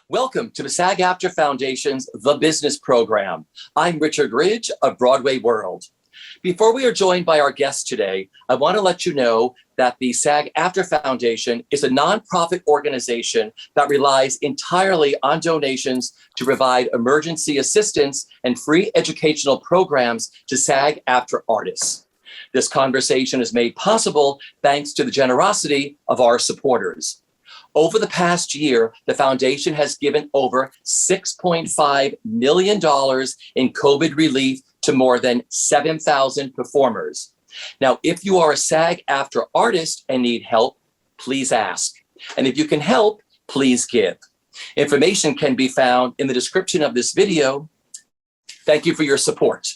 Welcome to the SAG-AFTRA Foundation's The Business Program. I'm Richard Ridge of Broadway World. Before we are joined by our guests today, I want to let you know that the SAG-AFTRA Foundation is a nonprofit organization that relies entirely on donations to provide emergency assistance and free educational programs to SAG-AFTRA artists. This conversation is made possible thanks to the generosity of our supporters. Over the past year, the foundation has given over $6.5 million in COVID relief to more than 7,000 performers. Now, if you are a SAG-AFTRA artist and need help, please ask. And if you can help, please give. Information can be found in the description of this video. Thank you for your support.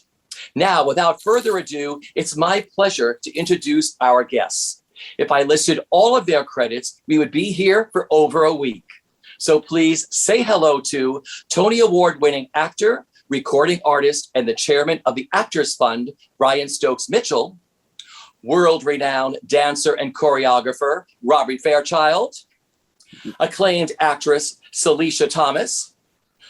Now, without further ado, it's my pleasure to introduce our guests. If I listed all of their credits, we would be here for over a week. So please say hello to Tony Award-winning actor, recording artist, and the chairman of the Actors Fund, Brian Stokes Mitchell, world-renowned dancer and choreographer, Robbie Fairchild, acclaimed actress, Salisha Thomas,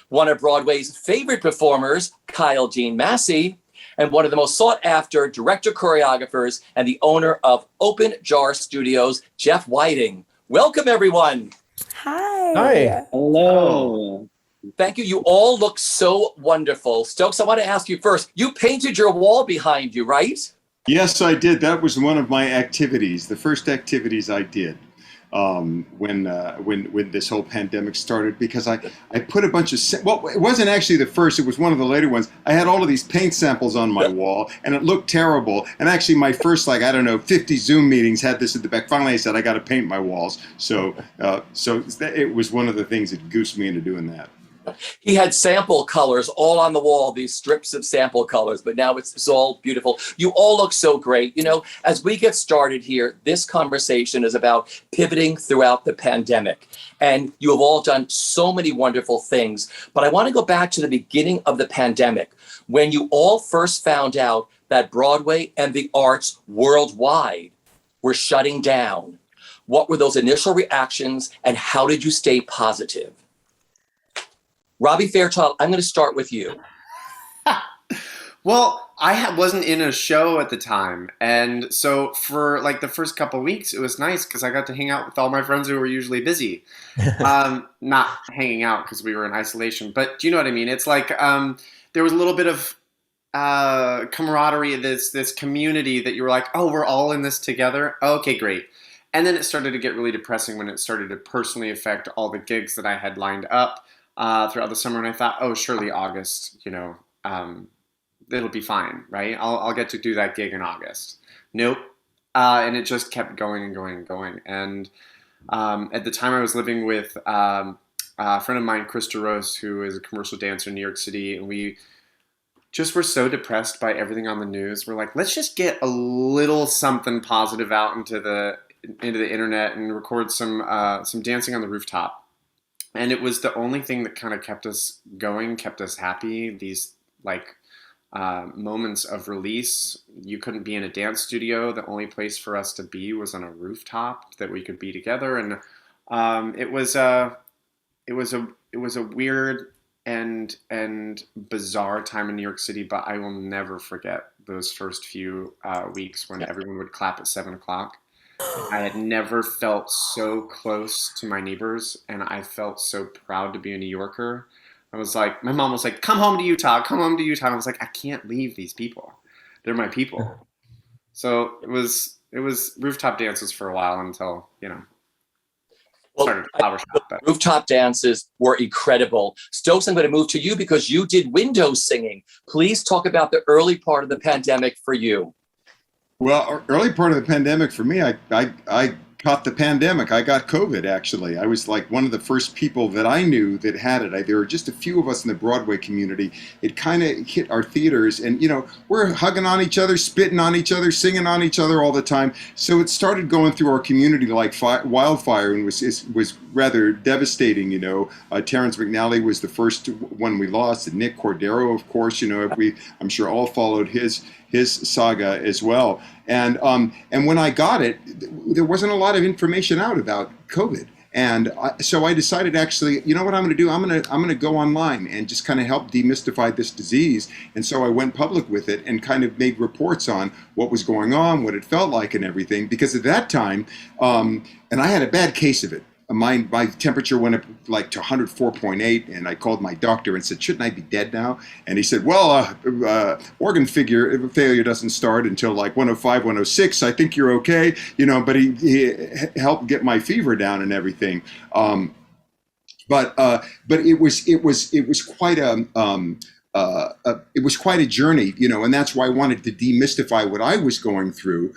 one of Broadway's favorite performers, Kyle Dean Massey, and one of the most sought-after director choreographers and the owner of Open Jar Studios, Jeff Whiting. Welcome, everyone. Hi. Hi. Hello. Thank you. You all look so wonderful. Stokes, I want to ask you first. You painted your wall behind you, right? Yes, I did. That was one of my activities, the first activities I did when this whole pandemic started, because I put a bunch of, well, it wasn't actually the first, it was one of the later ones. I had all of these paint samples on my wall and it looked terrible. And actually my first, 50 Zoom meetings had this at the back. Finally, I said, I got to paint my walls. So it was one of the things that goosed me into doing that. He had sample colors all on the wall, these strips of sample colors, but now it's all beautiful. You all look so great. You know, as we get started here, this conversation is about pivoting throughout the pandemic. And you have all done so many wonderful things. But I want to go back to the beginning of the pandemic, when you all first found out that Broadway and the arts worldwide were shutting down. What were those initial reactions and how did you stay positive? Robbie Fairchild, I'm going to start with you. Well, I wasn't in a show at the time, and so for the first couple of weeks, it was nice because I got to hang out with all my friends who were usually busy. Not hanging out because we were in isolation, but do you know what I mean? It's like there was a little bit of camaraderie, this community that you were like, oh, we're all in this together. Okay, great. And then it started to get really depressing when it started to personally affect all the gigs that I had lined up throughout the summer, and I thought, oh, surely August, it'll be fine, right? I'll get to do that gig in August. Nope. And it just kept going and going and going. And at the time I was living with a friend of mine, Krista Rose, who is a commercial dancer in New York City, and we just were so depressed by everything on the news. We're like, let's just get a little something positive out into the internet and record some dancing on the rooftop. And it was the only thing that kind of kept us going, kept us happy. These moments of release. You couldn't be in a dance studio. The only place for us to be was on a rooftop that we could be together. And it was a weird and bizarre time in New York City. But I will never forget those first few weeks when everyone would clap at 7 o'clock. I had never felt so close to my neighbors, and I felt so proud to be a New Yorker. I was like, my mom was like, come home to Utah, come home to Utah. And I was like, I can't leave these people. They're my people. So it was rooftop dances for a while until, started flower shop. Rooftop dances were incredible. Stokes, I'm going to move to you because you did window singing. Please talk about the early part of the pandemic for you. Well, early part of the pandemic for me, I caught the pandemic. I got COVID, actually. I was like one of the first people that I knew that had it. There were just a few of us in the Broadway community. It kind of hit our theaters, and we're hugging on each other, spitting on each other, singing on each other all the time. So it started going through our community like wildfire, and was rather devastating. Terrence McNally was the first one we lost, and Nick Cordero, of course. I'm sure all followed his saga as well. And when I got it, there wasn't a lot of information out about COVID. And so I decided, actually, you know what I'm going to do? I'm going to go online and just kind of help demystify this disease. And so I went public with it and kind of made reports on what was going on, what it felt like, and everything. Because at that time, and I had a bad case of it. My temperature went up like to 104.8, and I called my doctor and said, shouldn't I be dead now? And he said, well, organ failure doesn't start until like 105, 106. I think you're okay, but he helped get my fever down and everything. But it was quite it was quite a journey, and that's why I wanted to demystify what I was going through,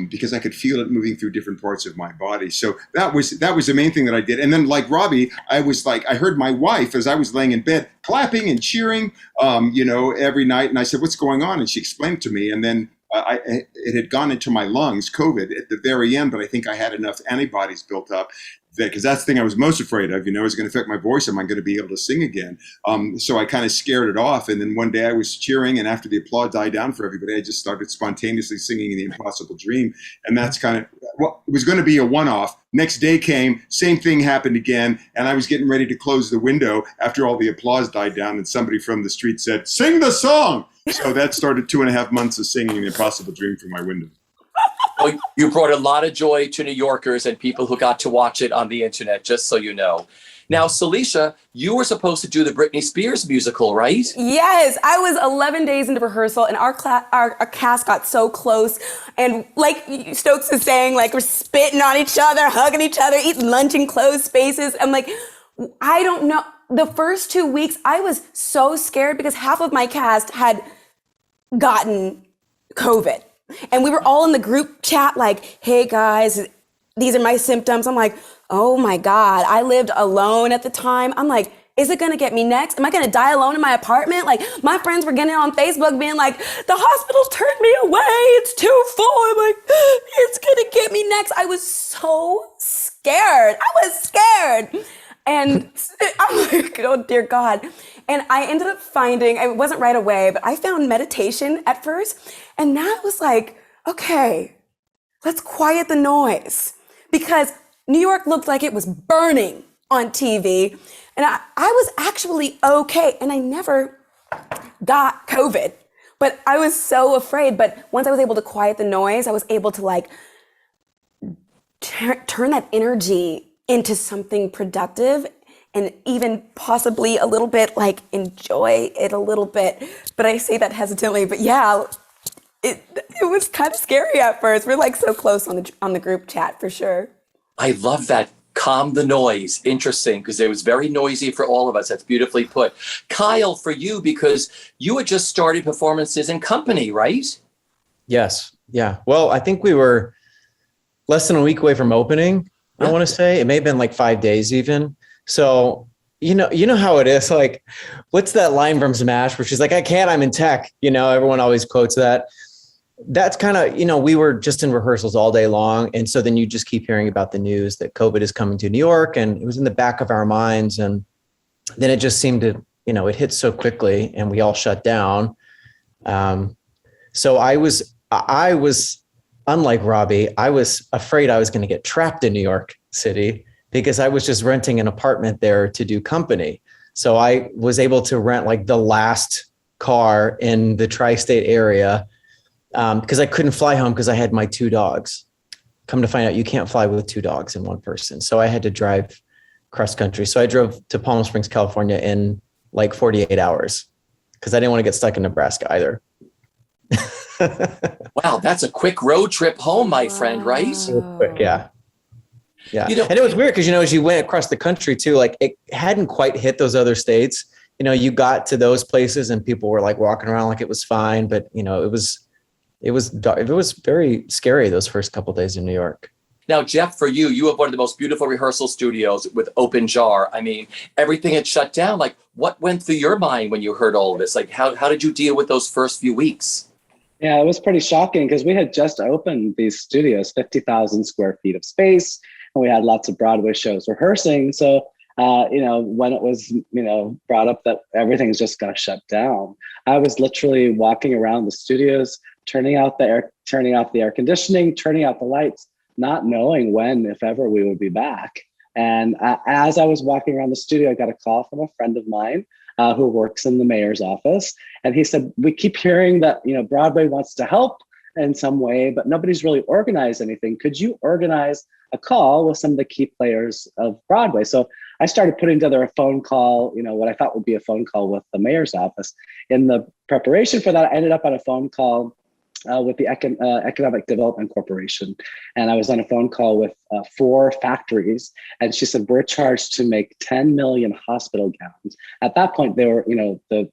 because I could feel it moving through different parts of my body. So that was the main thing that I did. And then, like Robbie, I heard my wife as I was laying in bed clapping and cheering, every night. And I said, "What's going on?" And she explained to me. And then it had gone into my lungs, COVID, at the very end. But I think I had enough antibodies built up, because that's the thing I was most afraid of, is it going to affect my voice? Am I going to be able to sing again? So I kind of scared it off. And then one day I was cheering, and after the applause died down for everybody, I just started spontaneously singing The Impossible Dream. And that's kind of, it was going to be a one-off. Next day came, same thing happened again. And I was getting ready to close the window after all the applause died down. And somebody from the street said, "Sing the song." So that started 2.5 months of singing The Impossible Dream from my window. Well, you brought a lot of joy to New Yorkers and people who got to watch it on the internet, just so you know. Now, Salisha, you were supposed to do the Britney Spears musical, right? Yes, I was 11 days into rehearsal, and our cast got so close. And like Stokes is saying, like, we're spitting on each other, hugging each other, eating lunch in closed spaces. I'm like, I don't know. The first 2 weeks, I was so scared because half of my cast had gotten COVID. And we were all in the group chat like, "Hey guys, these are my symptoms." I'm like, oh my God, I lived alone at the time. I'm like, is it gonna get me next? Am I gonna die alone in my apartment? Like, my friends were getting on Facebook being like, "The hospital turned me away, it's too full." I'm like, it's gonna get me next. I was so scared. And I'm like, oh dear God. And I ended up finding, it wasn't right away, but I found meditation at first. And that was like, okay, let's quiet the noise. Because New York looked like it was burning on TV. And I was actually okay. And I never got COVID, but I was so afraid. But once I was able to quiet the noise, I was able to like turn that energy into something productive, and even possibly a little bit like enjoy it a little bit. But I say that hesitantly, but yeah, it was kind of scary at first. We're like so close on the group chat for sure. I love that. Calm the noise. Interesting, because it was very noisy for all of us. That's beautifully put. Kyle, for you, because you had just started performances in company, right? Yes. Yeah. Well, I think we were less than a week away from opening. Yeah. I want to say it may have been like 5 days even. So, you know how it is. Like, what's that line from Smash where she's like, "I can't, I'm in tech." Everyone always quotes that. That's kind of, we were just in rehearsals all day long. And so then you just keep hearing about the news that COVID is coming to New York, and it was in the back of our minds. And then it just seemed to, it hit so quickly and we all shut down. So I was, unlike Robbie, I was afraid I was going to get trapped in New York City because I was just renting an apartment there to do company. So I was able to rent like the last car in the tri-state area because I couldn't fly home because I had my 2 dogs. Come to find out, you can't fly with 2 dogs in one person. So I had to drive cross country. So I drove to Palm Springs, California in like 48 hours because I didn't want to get stuck in Nebraska either. Wow, that's a quick road trip home, my friend, right? So quick, yeah. Yeah. And it was weird because, as you went across the country too, like it hadn't quite hit those other states. You got to those places and people were like walking around like it was fine. But, it was very scary those first couple of days in New York. Now, Jeff, for you have one of the most beautiful rehearsal studios with open jar. I mean, everything had shut down. Like, what went through your mind when you heard all of this? Like, how did you deal with those first few weeks? Yeah, it was pretty shocking because we had just opened these studios, 50,000 square feet of space, and we had lots of Broadway shows rehearsing. So, when it was, brought up that everything's just going to shut down, I was literally walking around the studios, turning off the air conditioning, turning out the lights, not knowing when, if ever, we would be back. And as I was walking around the studio, I got a call from a friend of mine who works in the mayor's office. And he said, we keep hearing that, Broadway wants to help in some way, but nobody's really organized anything. Could you organize a call with some of the key players of Broadway? So I started putting together a phone call, what I thought would be a phone call with the mayor's office. In the preparation for that, I ended up on a phone call with the Economic Development Corporation. And I was on a phone call with 4 factories. And she said, we're charged to make 10 million hospital gowns. At that point, they were,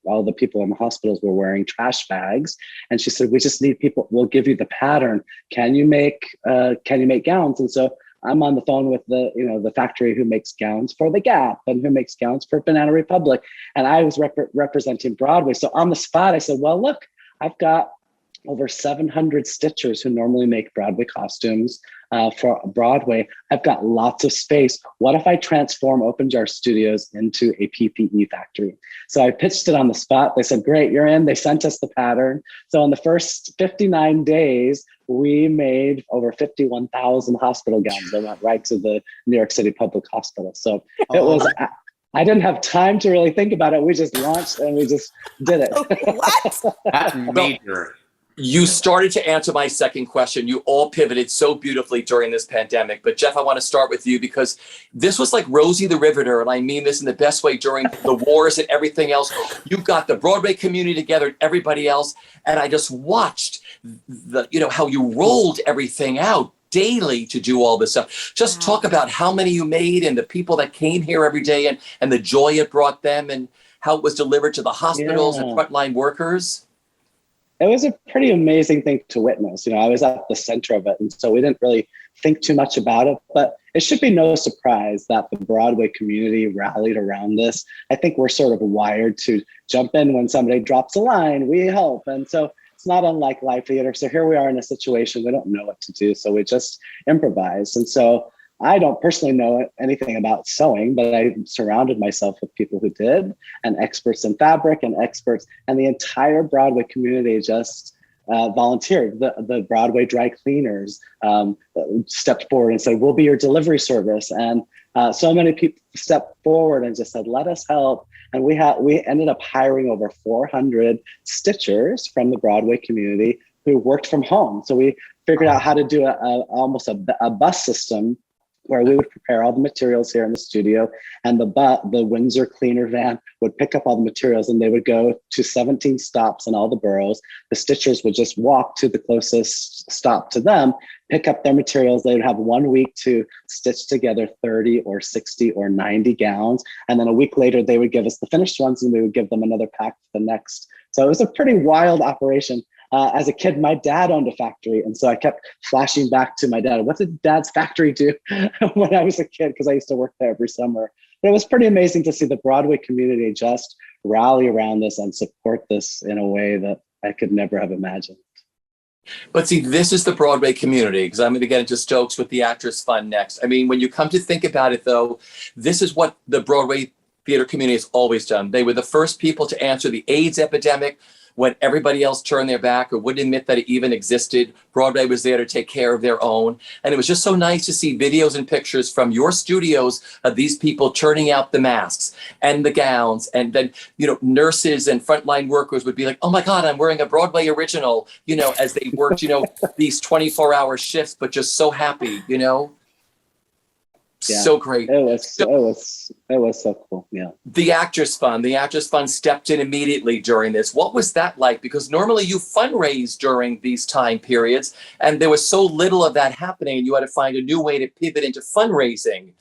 all the people in the hospitals were wearing trash bags. And she said, we just need people, we'll give you the pattern. Can you make gowns? And so I'm on the phone with the factory who makes gowns for The Gap and who makes gowns for Banana Republic. And I was representing Broadway. So on the spot, I said, well, look, I've got over 700 stitchers who normally make Broadway costumes for Broadway. I've got lots of space. What if I transform Open Jar Studios into a PPE factory? So I pitched it on the spot. They said, great, you're in. They sent us the pattern. So in the first 59 days, we made over 51,000 hospital gowns that went right to the New York City Public Hospital. So it was, I didn't have time to really think about it. We just launched and we just did it. What? That's major. You started to answer my second question. You all pivoted so beautifully during this pandemic. But Jeff, I want to start with you because this was like Rosie the Riveter, and I mean this in the best way during the wars and everything else. You got the Broadway community together and everybody else. And I just watched how you rolled everything out daily to do all this stuff. Just talk about how many you made and the people that came here every day and the joy it brought them and how it was delivered to the hospitals and frontline workers. It was a pretty amazing thing to witness. I was at the center of it. And so we didn't really think too much about it, but it should be no surprise that the Broadway community rallied around this. I think we're sort of wired to jump in when somebody drops a line, we help. And so it's not unlike live theater. So here we are in a situation, we don't know what to do. So we just improvise. And so I don't personally know anything about sewing, but I surrounded myself with people who did, and experts in fabric and experts, and the entire Broadway community just volunteered. The Broadway dry cleaners stepped forward and said, we'll be your delivery service. And so many people stepped forward and just said, let us help. And we ended up hiring over 400 stitchers from the Broadway community who worked from home. So we figured out how to do almost a bus system where we would prepare all the materials here in the studio, and the Windsor cleaner van would pick up all the materials, and they would go to 17 stops in all the boroughs. The stitchers would just walk to the closest stop to them, pick up their materials. They would have 1 week to stitch together 30 or 60 or 90 gowns. And then a week later, they would give us the finished ones, and we would give them another pack for the next. So it was a pretty wild operation. As a kid, my dad owned a factory. And so I kept flashing back to my dad. What did Dad's factory do when I was a kid? Because I used to work there every summer. But it was pretty amazing to see the Broadway community just rally around this and support this in a way that I could never have imagined. But see, this is the Broadway community, because I'm going to get into Stokes with the Actors Fund next. I mean, when you come to think about it, though, this is what the Broadway theater community has always done. They were the first people to answer the AIDS epidemic when everybody else turned their back or wouldn't admit that it even existed. Broadway was there to take care of their own. And it was just so nice to see videos and pictures from your studios of these people turning out the masks and the gowns. And then, nurses and frontline workers would be like, oh my God, I'm wearing a Broadway original, as they worked, these 24-hour shifts, but just so happy, Yeah, so great. It was so cool. Yeah. The Actors Fund stepped in immediately during this. What was that like? Because normally you fundraise during these time periods, and there was so little of that happening, and you had to find a new way to pivot into fundraising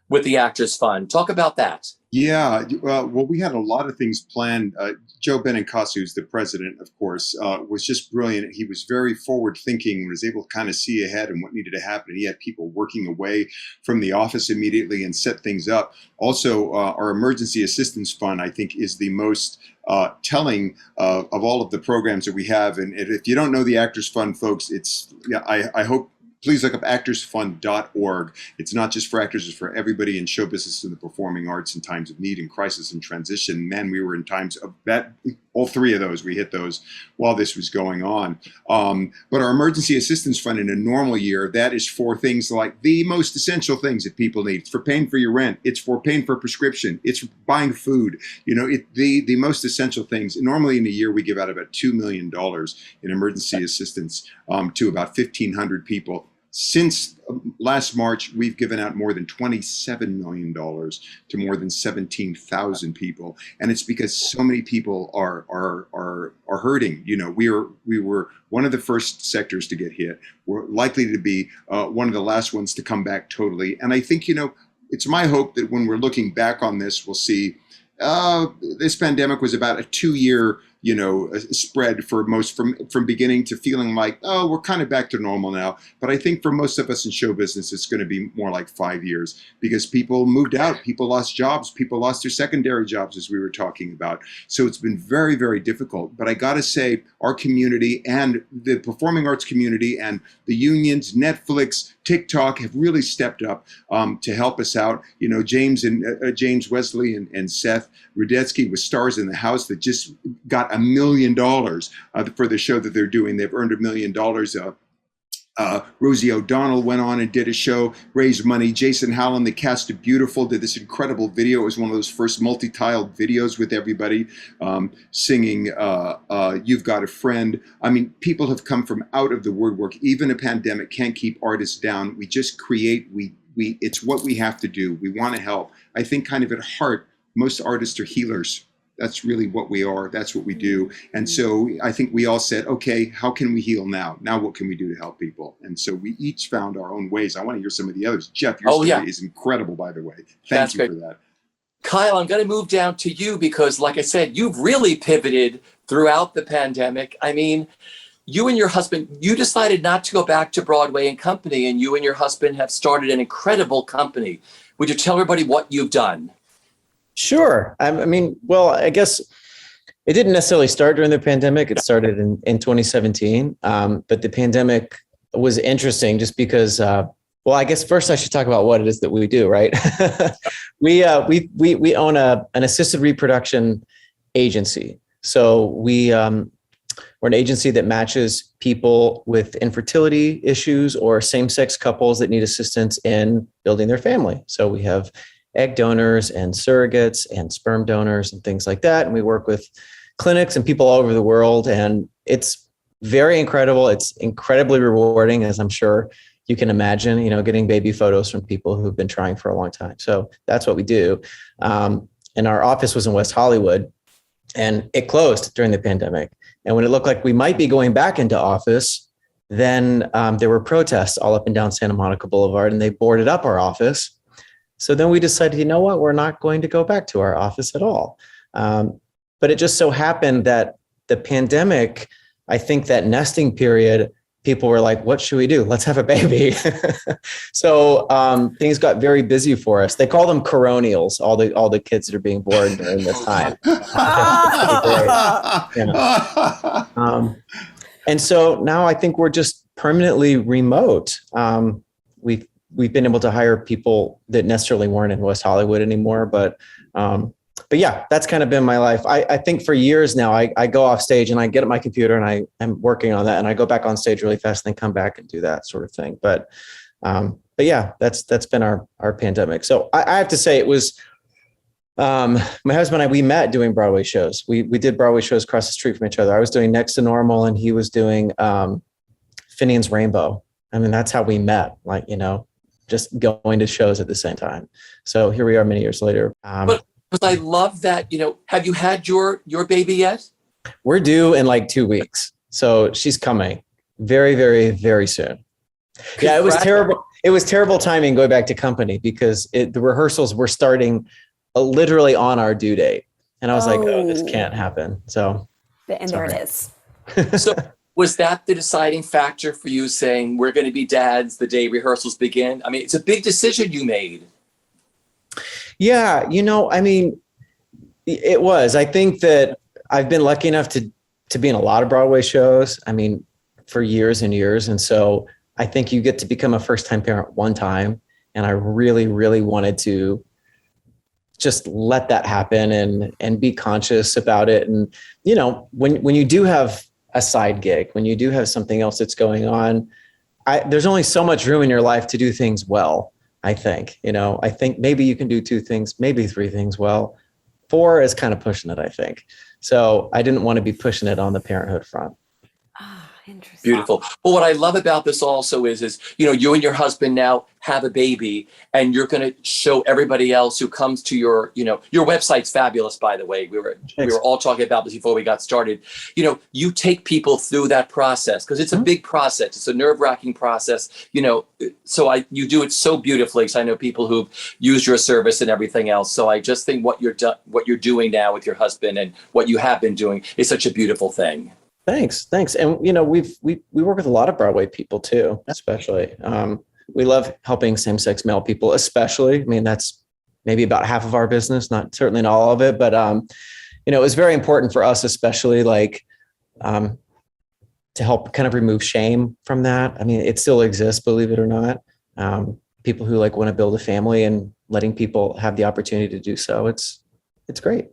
with the Actors Fund. Talk about that. Yeah, well, we had a lot of things planned. Joe Benincasa, who's the president, of course, was just brilliant. He was very forward-thinking, was able to kind of see ahead and what needed to happen. He had people working away from the office immediately and set things up. Also, our Emergency Assistance Fund, I think, is the most telling of all of the programs that we have. And if you don't know the Actors Fund, folks, I hope. Please look up actorsfund.org. It's not just for actors, it's for everybody in show business and the performing arts in times of need and crisis and transition. Man, we were in times of that all three of those, we hit those while this was going on. But our emergency assistance fund in a normal year, that is for things like the most essential things that people need. It's for paying for your rent. It's for paying for a prescription. It's for buying food. The most essential things. Normally in a year, we give out about $2 million in emergency assistance to about 1,500 people. Since last March, we've given out more than $27 million to more than 17,000 people, and it's because so many people are hurting. We were one of the first sectors to get hit. We're likely to be one of the last ones to come back totally. And I think it's my hope that when we're looking back on this, we'll see this pandemic was about a 2-year spread for most from beginning to feeling like, oh, we're kind of back to normal now. But I think for most of us in show business, it's going to be more like 5 years because people moved out, people lost jobs, people lost their secondary jobs, as we were talking about. So it's been very, very difficult. But I got to say, our community and the performing arts community and the unions, Netflix, TikTok have really stepped up to help us out. James Wesley and Seth Rudetsky with Stars in the House that just got $1 million for the show that they're doing. They've earned $1 million. Rosie O'Donnell went on and did a show, raised money. Jason Howland, the cast of Beautiful, did this incredible video. It was one of those first multi-tiled videos with everybody singing You've Got a Friend. I mean, people have come from out of the woodwork. Even a pandemic can't keep artists down. We just create, it's what we have to do. We want to help. I think kind of at heart, most artists are healers. That's really what we are. That's what we do. And so I think we all said, okay, how can we heal now? Now what can we do to help people? And so we each found our own ways. I want to hear some of the others. Jeff, your story is incredible, by the way. Thank you for that. Kyle, I'm going to move down to you because, like I said, you've really pivoted throughout the pandemic. I mean, you and your husband, you decided not to go back to Broadway and Company, and you and your husband have started an incredible company. Would you tell everybody what you've done? Sure. Well, I guess it didn't necessarily start during the pandemic. It started in 2017. But the pandemic was interesting just because, I guess first I should talk about what it is that we do, right? We own an assisted reproduction agency. So we're an agency that matches people with infertility issues or same-sex couples that need assistance in building their family. So we have egg donors and surrogates and sperm donors and things like that. And we work with clinics and people all over the world. And it's very incredible. It's incredibly rewarding, as I'm sure you can imagine, getting baby photos from people who've been trying for a long time. So that's what we do. And our office was in West Hollywood, and it closed during the pandemic. And when it looked like we might be going back into office, then there were protests all up and down Santa Monica Boulevard, and they boarded up our office. So then we decided, you know what, we're not going to go back to our office at all. But it just so happened that the pandemic, I think that nesting period, people were like, what should we do? Let's have a baby. So things got very busy for us. They call them coronials, all the kids that are being born during this time. And so now I think we're just permanently remote. We've been able to hire people that necessarily weren't in West Hollywood anymore, but yeah, that's kind of been my life. I think for years now, I go off stage and I get at my computer and I'm working on that, and I go back on stage really fast and then come back and do that sort of thing. But yeah, that's been our pandemic. So I have to say it was, my husband and I, we met doing Broadway shows. We did Broadway shows across the street from each other. I was doing Next to Normal and he was doing Finian's Rainbow. I mean, that's how we met, just going to shows at the same time. So here we are many years later. But I love that, have you had your baby yet? We're due in 2 weeks. So she's coming very, very, very soon. Yeah, it was terrible. It was terrible timing going back to Company because the rehearsals were starting literally on our due date. And I was like, oh, this can't happen. So. And there it is. So was that the deciding factor for you saying we're going to be dads the day rehearsals begin? I mean, it's a big decision you made. Yeah, it was. I think that I've been lucky enough to be in a lot of Broadway shows, for years and years. And so I think you get to become a first-time parent one time. And I really, really wanted to just let that happen and be conscious about it. And, you know, when you do have a side gig, when you do have something else that's going on, there's only so much room in your life to do things well. I think maybe you can do 2 things, maybe 3 things well. 4 is kind of pushing it, I think. So I didn't want to be pushing it on the parenthood front. Ah, interesting. Beautiful. Well, what I love about this also is, you and your husband now have a baby, and you're going to show everybody else who comes to your website's fabulous, by the way. We were all talking about this before we got started. You take people through that process because it's a big process. It's a nerve-wracking process, so you do it so beautifully. So I know people who've used your service and everything else. So I just think what you're doing now with your husband and what you have been doing is such a beautiful thing. Thanks. And, we work with a lot of Broadway people too, especially. We love helping same-sex male people, especially. I mean, that's maybe about half of our business, certainly not all of it, but, it was very important for us, especially to help kind of remove shame from that. I mean, it still exists, believe it or not. People who want to build a family and letting people have the opportunity to do so. It's great.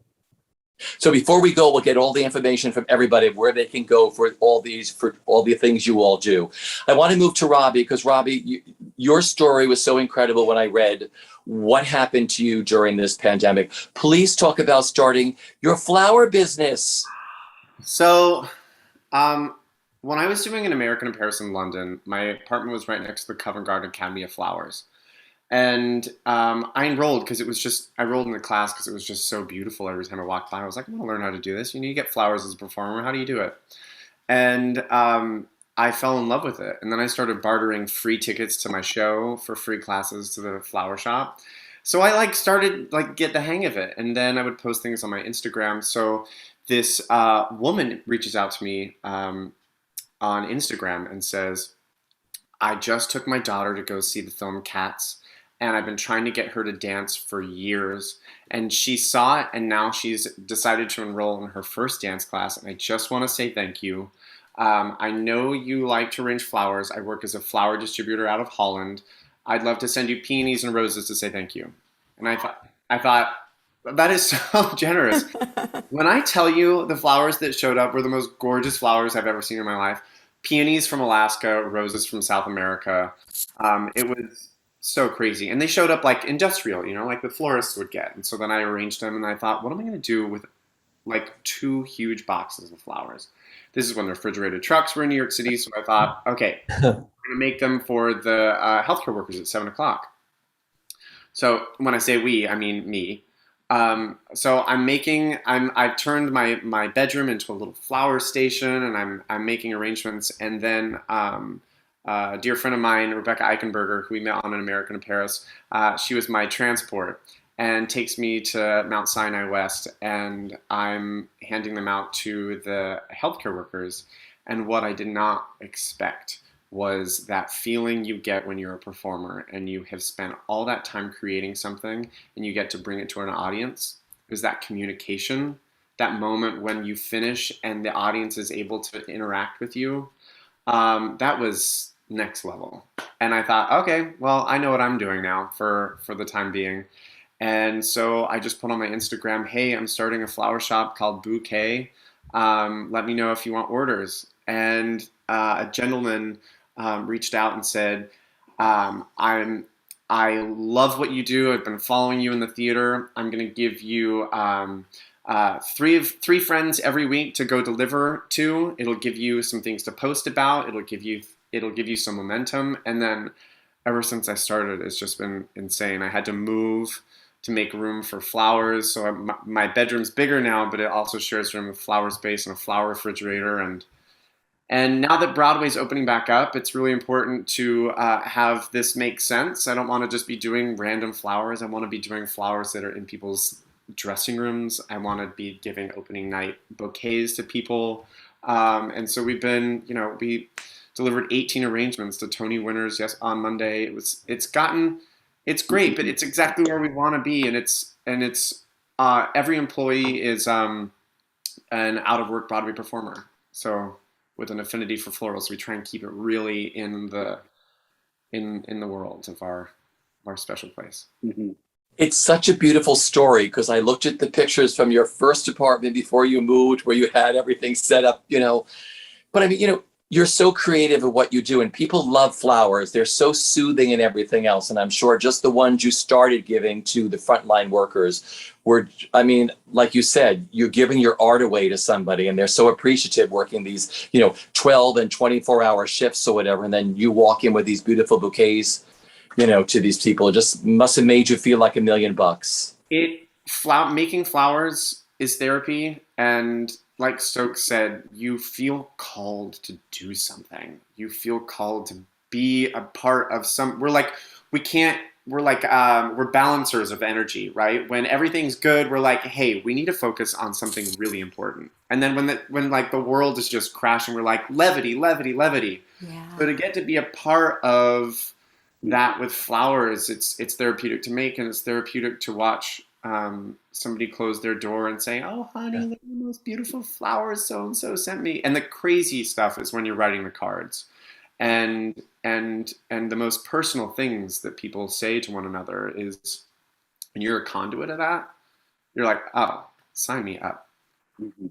So before we go, we'll get all the information from everybody where they can go for all the things you all do. I want to move to Robbie because Robbie, your story was so incredible when I read what happened to you during this pandemic. Please talk about starting your flower business. So, when I was doing an American in Paris and London, my apartment was right next to the Covent Garden Academy of Flowers. And I enrolled because I enrolled in the class because it was just so beautiful every time I walked by. I was like, I'm going to learn how to do this. You get flowers as a performer. How do you do it? And I fell in love with it. And then I started bartering free tickets to my show for free classes to the flower shop. So I started get the hang of it. And then I would post things on my Instagram. So this woman reaches out to me on Instagram and says, I just took my daughter to go see the film Cats. And I've been trying to get her to dance for years. And she saw it, and now she's decided to enroll in her first dance class. And I just want to say thank you. I know you like to arrange flowers. I work as a flower distributor out of Holland. I'd love to send you peonies and roses to say thank you. And I thought that is so generous. When I tell you the flowers that showed up were the most gorgeous flowers I've ever seen in my life. Peonies from Alaska, roses from South America. It was so crazy. And they showed up industrial, like the florists would get. And so then I arranged them and I thought, what am I going to do with 2 huge boxes of flowers? This is when the refrigerated trucks were in New York City. So I thought, okay, I'm going to make them for the healthcare workers at 7:00. So when I say we, I mean me. So I've turned my bedroom into a little flower station, and I'm making arrangements. And then a dear friend of mine, Rebecca Eichenberger, who we met on An American in Paris, she was my transport and takes me to Mount Sinai West, and I'm handing them out to the healthcare workers. And what I did not expect was that feeling you get when you're a performer and you have spent all that time creating something and you get to bring it to an audience. It was that communication, that moment when you finish and the audience is able to interact with you. That was next level. And I thought, okay, well, I know what I'm doing now for the time being. And so I just put on my Instagram, hey, I'm starting a flower shop called Bouquet. Let me know if you want orders. And a gentleman reached out and said, I love what you do. I've been following you in the theater. I'm going to give you three friends every week to go deliver to. It'll give you some things to post about. It'll give you some momentum. And then ever since I started, it's just been insane. I had to move to make room for flowers. So my bedroom's bigger now, but it also shares room with flower space and a flower refrigerator. And now that Broadway's opening back up, it's really important to have this make sense. I don't want to just be doing random flowers. I want to be doing flowers that are in people's dressing rooms. I want to be giving opening night bouquets to people. And so we delivered 18 arrangements to Tony winners on Monday. It's great, but it's exactly where we want to be. And it's every employee is an out of work Broadway performer. So with an affinity for florals, we try and keep it really in the world of our special place. Mm-hmm. It's such a beautiful story because I looked at the pictures from your first apartment before you moved, where you had everything set up, But I mean, you're so creative at what you do, and people love flowers. They're so soothing and everything else. And I'm sure just the ones you started giving to the frontline workers were, I mean, like you said, you're giving your art away to somebody, and they're so appreciative working these, 12 and 24-hour shifts or whatever. And then you walk in with these beautiful bouquets, to these people. It just must have made you feel like $1,000,000. Making flowers is therapy, and like Stokes said, you feel called to do something. You feel called to be a part of we're balancers of energy, right? When everything's good, we're like, hey, we need to focus on something really important. And then when the world is just crashing, we're like, levity, levity, levity. Yeah. So to get to be a part of that with flowers, it's therapeutic to make, and it's therapeutic to watch somebody close their door and say, oh, honey, they're the most beautiful flowers so-and-so sent me. And the crazy stuff is when you're writing the cards and the most personal things that people say to one another is, when you're a conduit of that, you're like, oh, sign me up. Mhm.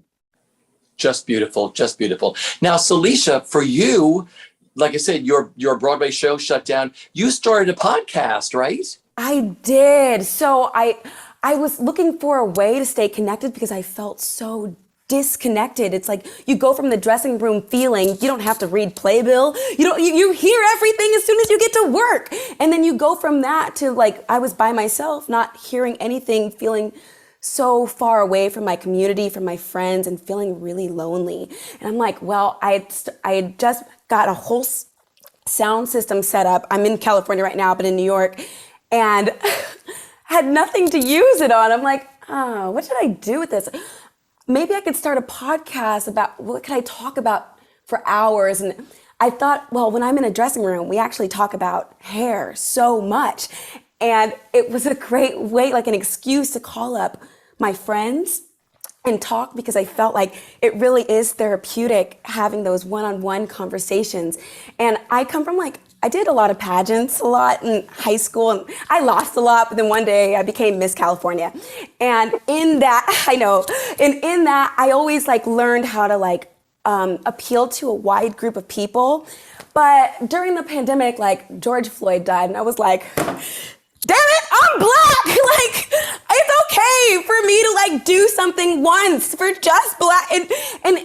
Just beautiful, just beautiful. Now, Salisha, for you, like I said, your Broadway show shut down. You started a podcast, right? I did. So I was looking for a way to stay connected because I felt so disconnected. It's like you go from the dressing room feeling you don't have to read playbill. You hear everything as soon as you get to work. And then you go from that to like I was by myself, not hearing anything, feeling so far away from my community, from my friends, and feeling really lonely. And I'm like, well, I had just got a whole sound system set up. I'm in California right now, but in New York, and had nothing to use it on. I'm like, oh, what should I do with this? Maybe I could start a podcast about what could I talk about for hours. And I thought, well, when I'm in a dressing room, we actually talk about hair so much. And it was a great way, like an excuse to call up my friends and talk, because I felt like it really is therapeutic having those one-on-one conversations. And I come from I did a lot of pageants a lot in high school, and I lost a lot, but then one day I became Miss California. And in that, in that, I always learned how to appeal to a wide group of people. But during the pandemic, George Floyd died, and I was like, damn it, I'm black. It's okay for me to do something once for just black. And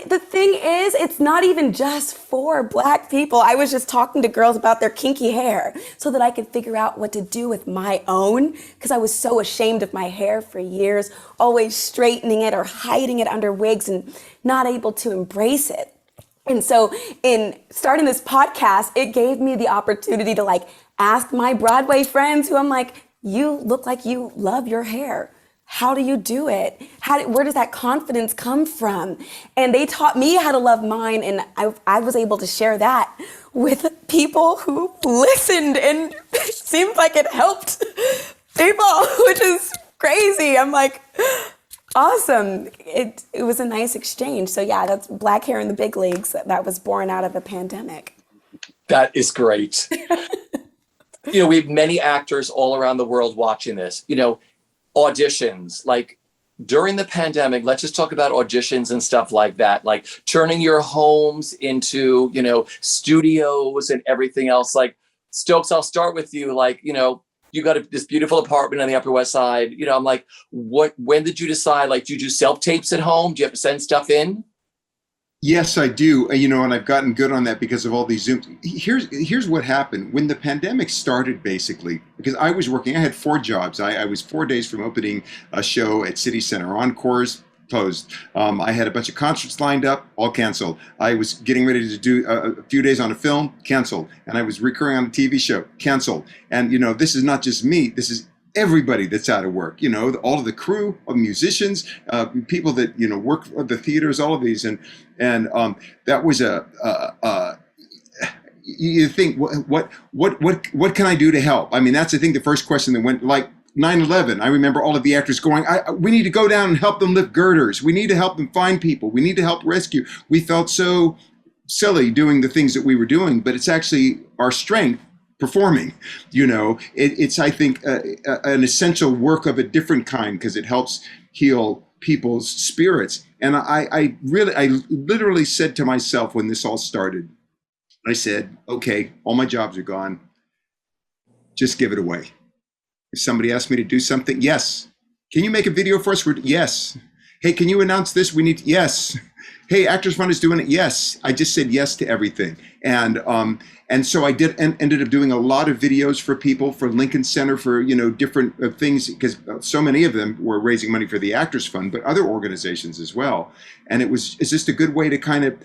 the thing is, it's not even just for black people. I was just talking to girls about their kinky hair so that I could figure out what to do with my own, because I was so ashamed of my hair for years, always straightening it or hiding it under wigs and not able to embrace it. And so in starting this podcast, it gave me the opportunity to ask my Broadway friends who I'm like, you look like you love your hair. How do you do it? Where does that confidence come from? And they taught me how to love mine. And I was able to share that with people who listened, and it seemed like it helped people, which is crazy. I'm like, awesome. It was a nice exchange. So yeah, that's Black Hair in the Big Leagues that was born out of the pandemic. That is great. We have many actors all around the world watching this. Auditions, during the pandemic, let's just talk about auditions and stuff like that, turning your homes into, studios and everything else. Stokes, I'll start with you. You got this beautiful apartment on the Upper West Side. I'm like, when did you decide, do you do self-tapes at home? Do you have to send stuff in? Yes, I do. And I've gotten good on that because of all these Zooms. Here's what happened. When the pandemic started, basically, because I was working, I had 4 jobs. I was 4 days from opening a show at City Center. Encores closed. I had a bunch of concerts lined up, all canceled. I was getting ready to do a few days on a film, canceled. And I was recurring on a TV show, canceled. And, this is not just me. This is everybody that's out of work, all of the crew of musicians, people that, work at the theaters, all of these. And that was you think, what can I do to help? I mean, that's, I think, the first question that went 9/11. I remember all of the actors going, we need to go down and help them lift girders. We need to help them find people. We need to help rescue. We felt so silly doing the things that we were doing, but it's actually our strength performing. It's I think an essential work of a different kind because it helps heal people's spirits. And I literally said to myself when this all started, I said, okay, all my jobs are gone. Just give it away. If somebody asked me to do something, yes. Can you make a video for us? Yes. Hey, can you announce this? We need, yes. Hey, Actors Fund is doing it. Yes. I just said yes to everything. And so I did, and ended up doing a lot of videos for people, for Lincoln Center, for, different things, because so many of them were raising money for the Actors Fund, but other organizations as well. And it's just a good way to kind of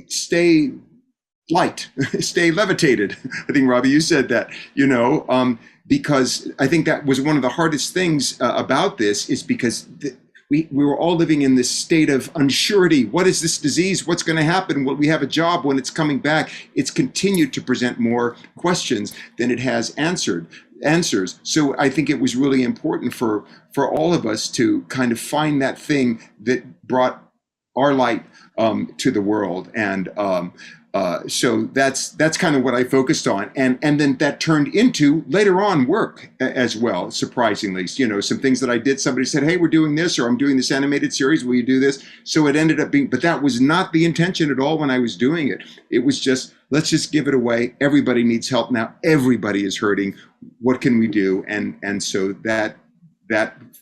stay light, stay levitated. I think, Robbie, you said that, because I think that was one of the hardest things about this, is because we were all living in this state of unsurety. What is this disease? What's going to happen? Will we have a job when it's coming back? It's continued to present more questions than it has answers. So I think it was really important for all of us to kind of find that thing that brought our light to the world. And so that's kind of what I focused on. And then that turned into later on work as well, surprisingly. Some things that I did, somebody said, hey, we're doing this, or I'm doing this animated series, will you do this? So it ended up being, but that was not the intention at all when I was doing it. It was just, let's just give it away. Everybody needs help now. Everybody is hurting. What can we do? And so that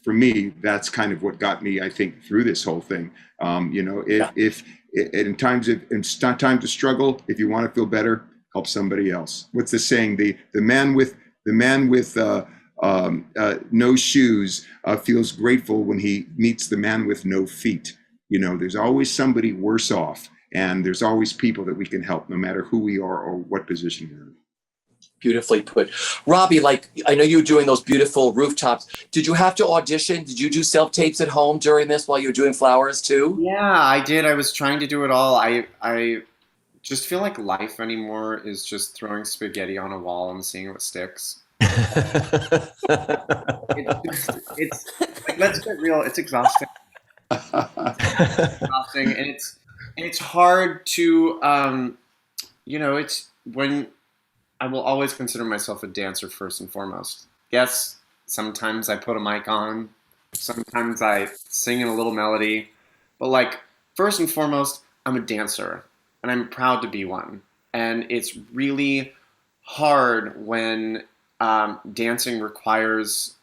for me, that's kind of what got me, I think, through this whole thing. If in times of struggle, if you want to feel better, help somebody else. What's the saying? The man with no shoes feels grateful when he meets the man with no feet. There's always somebody worse off, and there's always people that we can help, no matter who we are or what position we're in. Beautifully put. Robbie, I know you were doing those beautiful rooftops. Did you have to audition? Did you do self-tapes at home during this while you were doing Flowers too? Yeah, I did. I was trying to do it all. I just feel like life anymore is just throwing spaghetti on a wall and seeing what sticks. It's like, let's get real. It's exhausting. It's exhausting, and it's hard to it's when. I will always consider myself a dancer first and foremost. Yes, sometimes I put a mic on, sometimes I sing in a little melody, but first and foremost, I'm a dancer, and I'm proud to be one. And it's really hard when dancing requires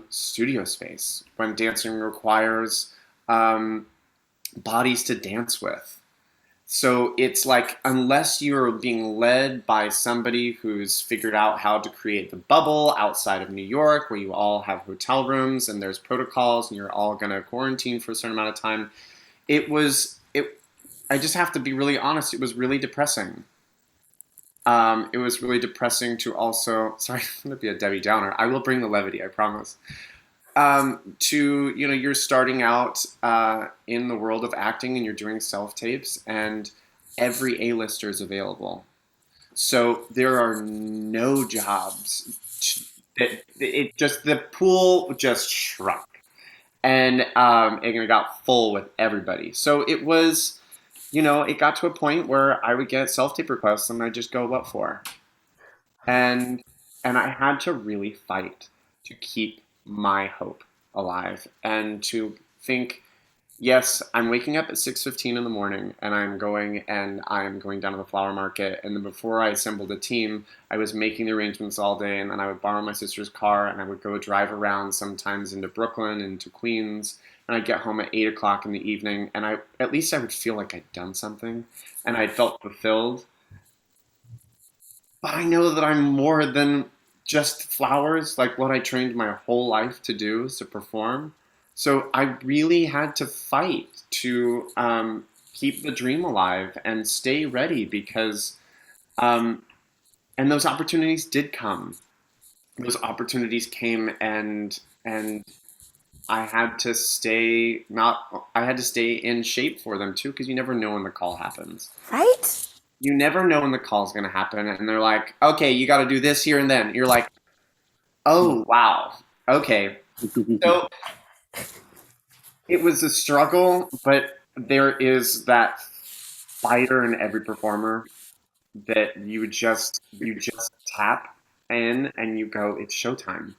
studio space, when dancing requires bodies to dance with. So it's like, unless you're being led by somebody who's figured out how to create the bubble outside of New York, where you all have hotel rooms and there's protocols and you're all going to quarantine for a certain amount of time, I just have to be really honest, it was really depressing. It was really depressing to also, sorry, I'm going to be a Debbie Downer. I will bring the levity, I promise. You're starting out in the world of acting and you're doing self-tapes, and every A-lister is available. So there are no jobs. The pool just shrunk, and it got full with everybody. So it was, it got to a point where I would get self-tape requests and I'd just go, what for? And I had to really fight to keep my hope alive, and to think, yes, I'm waking up at 6:15 in the morning and I'm going down to the flower market, and then before I assembled a team, I was making the arrangements all day, and then I would borrow my sister's car and I would go drive around, sometimes into Brooklyn, into Queens, and I'd get home at 8 o'clock in the evening, and at least I would feel like I'd done something and I felt fulfilled. But I know that I'm more than just flowers, like what I trained my whole life to do, is to perform. So I really had to fight to keep the dream alive and stay ready, because, and those opportunities did come. Those opportunities came, and I had to stay in shape for them too, because you never know when the call happens. Right? You never know when the call's going to happen, and they're like, okay, you got to do this here and then. You're like, oh, wow. Okay. So it was a struggle, but there is that fighter in every performer that you just tap in and you go, it's showtime.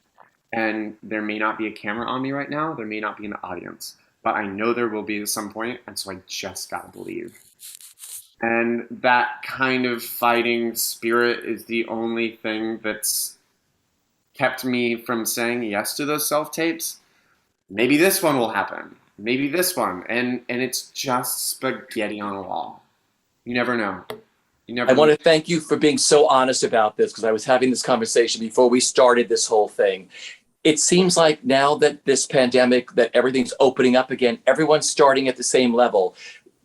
And there may not be a camera on me right now. There may not be an audience, but I know there will be at some point, and so I just gotta believe. And that kind of fighting spirit is the only thing that's kept me from saying yes to those self-tapes. Maybe this one will happen. Maybe this one. And it's just spaghetti on a wall. You never know. I want to thank you for being so honest about this, because I was having this conversation before we started this whole thing. It seems like now that this pandemic, that everything's opening up again, everyone's starting at the same level.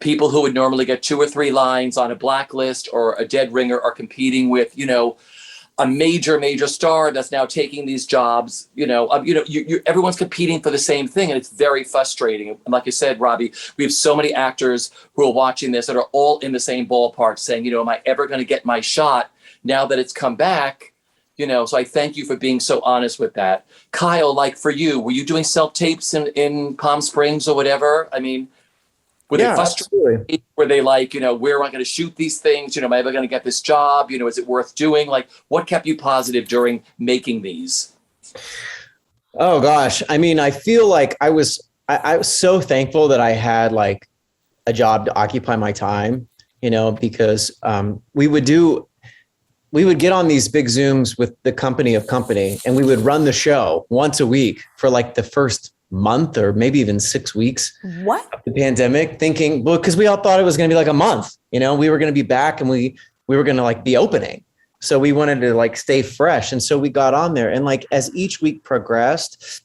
People who would normally get 2 or 3 lines on a blacklist or a dead ringer are competing with, a major star that's now taking these jobs. Everyone's competing for the same thing, and it's very frustrating. And like I said, Robbie, we have so many actors who are watching this that are all in the same ballpark, saying, am I ever going to get my shot now that it's come back? So I thank you for being so honest with that. Kyle, like for you, were you doing self-tapes in Palm Springs or whatever? I mean, were they frustrated? Absolutely. Were they like, where am I going to shoot these things? Am I ever going to get this job? Is it worth doing? Like, what kept you positive during making these? Oh gosh. I mean, I feel like I was so thankful that I had like a job to occupy my time, because we would get on these big Zooms with the company, and we would run the show once a week for like the first month or maybe even 6 weeks. What? Of the pandemic, thinking, well, because we all thought it was going to be like a month, we were going to be back and we were going to like be opening. So we wanted to like stay fresh. And so we got on there, and like as each week progressed,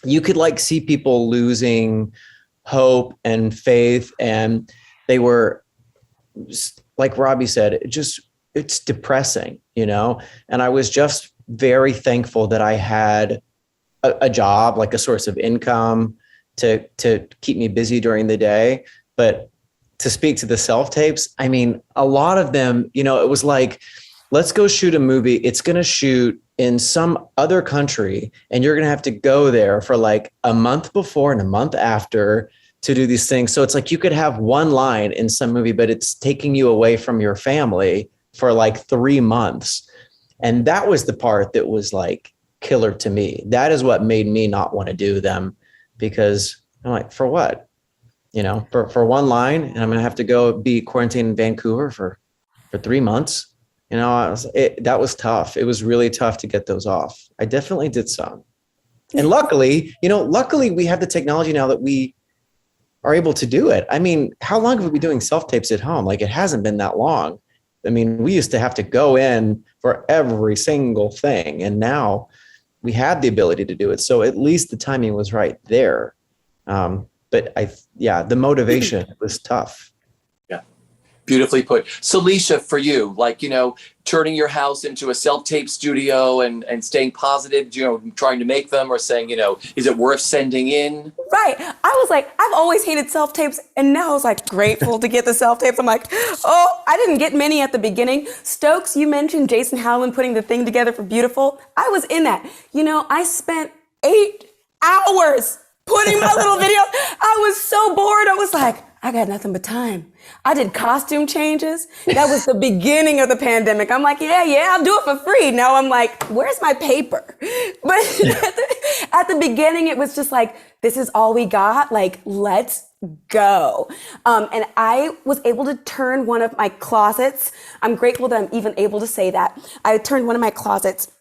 you could like see people losing hope and faith. And they were, like Robbie said, it's depressing, and I was just very thankful that I had a job, like a source of income to keep me busy during the day. But to speak to the self-tapes, I mean, a lot of them, it was like, let's go shoot a movie. It's going to shoot in some other country, and you're going to have to go there for like a month before and a month after to do these things. So it's like you could have one line in some movie, but it's taking you away from your family for like 3 months. And that was the part that was like killer to me. That is what made me not want to do them, because I'm like, for what? For one line, and I'm going to have to go be quarantined in Vancouver for 3 months. That was tough. It was really tough to get those off. I definitely did some. And luckily we have the technology now that we are able to do it. I mean, how long have we been doing self-tapes at home? Like, it hasn't been that long. I mean, we used to have to go in for every single thing, and now we had the ability to do it. So at least the timing was right there. But the motivation was tough. Yeah, beautifully put. Salisha, for you, like, turning your house into a self-tape studio and staying positive, trying to make them, or saying, is it worth sending in? Right. I was like, I've always hated self-tapes, and now I was like grateful to get the self-tapes. I'm like, oh, I didn't get many at the beginning. Stokes, you mentioned Jason Howland putting the thing together for Beautiful. I was in that. I spent 8 hours putting my little video. I was so bored. I was like, I got nothing but time. I did costume changes. That was the beginning of the pandemic. I'm like, yeah, I'll do it for free. Now I'm like, where's my paper? But at the beginning, it was just like, this is all we got. Like, let's go. And I was able to turn one of my closets. I'm grateful that I'm even able to say that. I turned one of my closets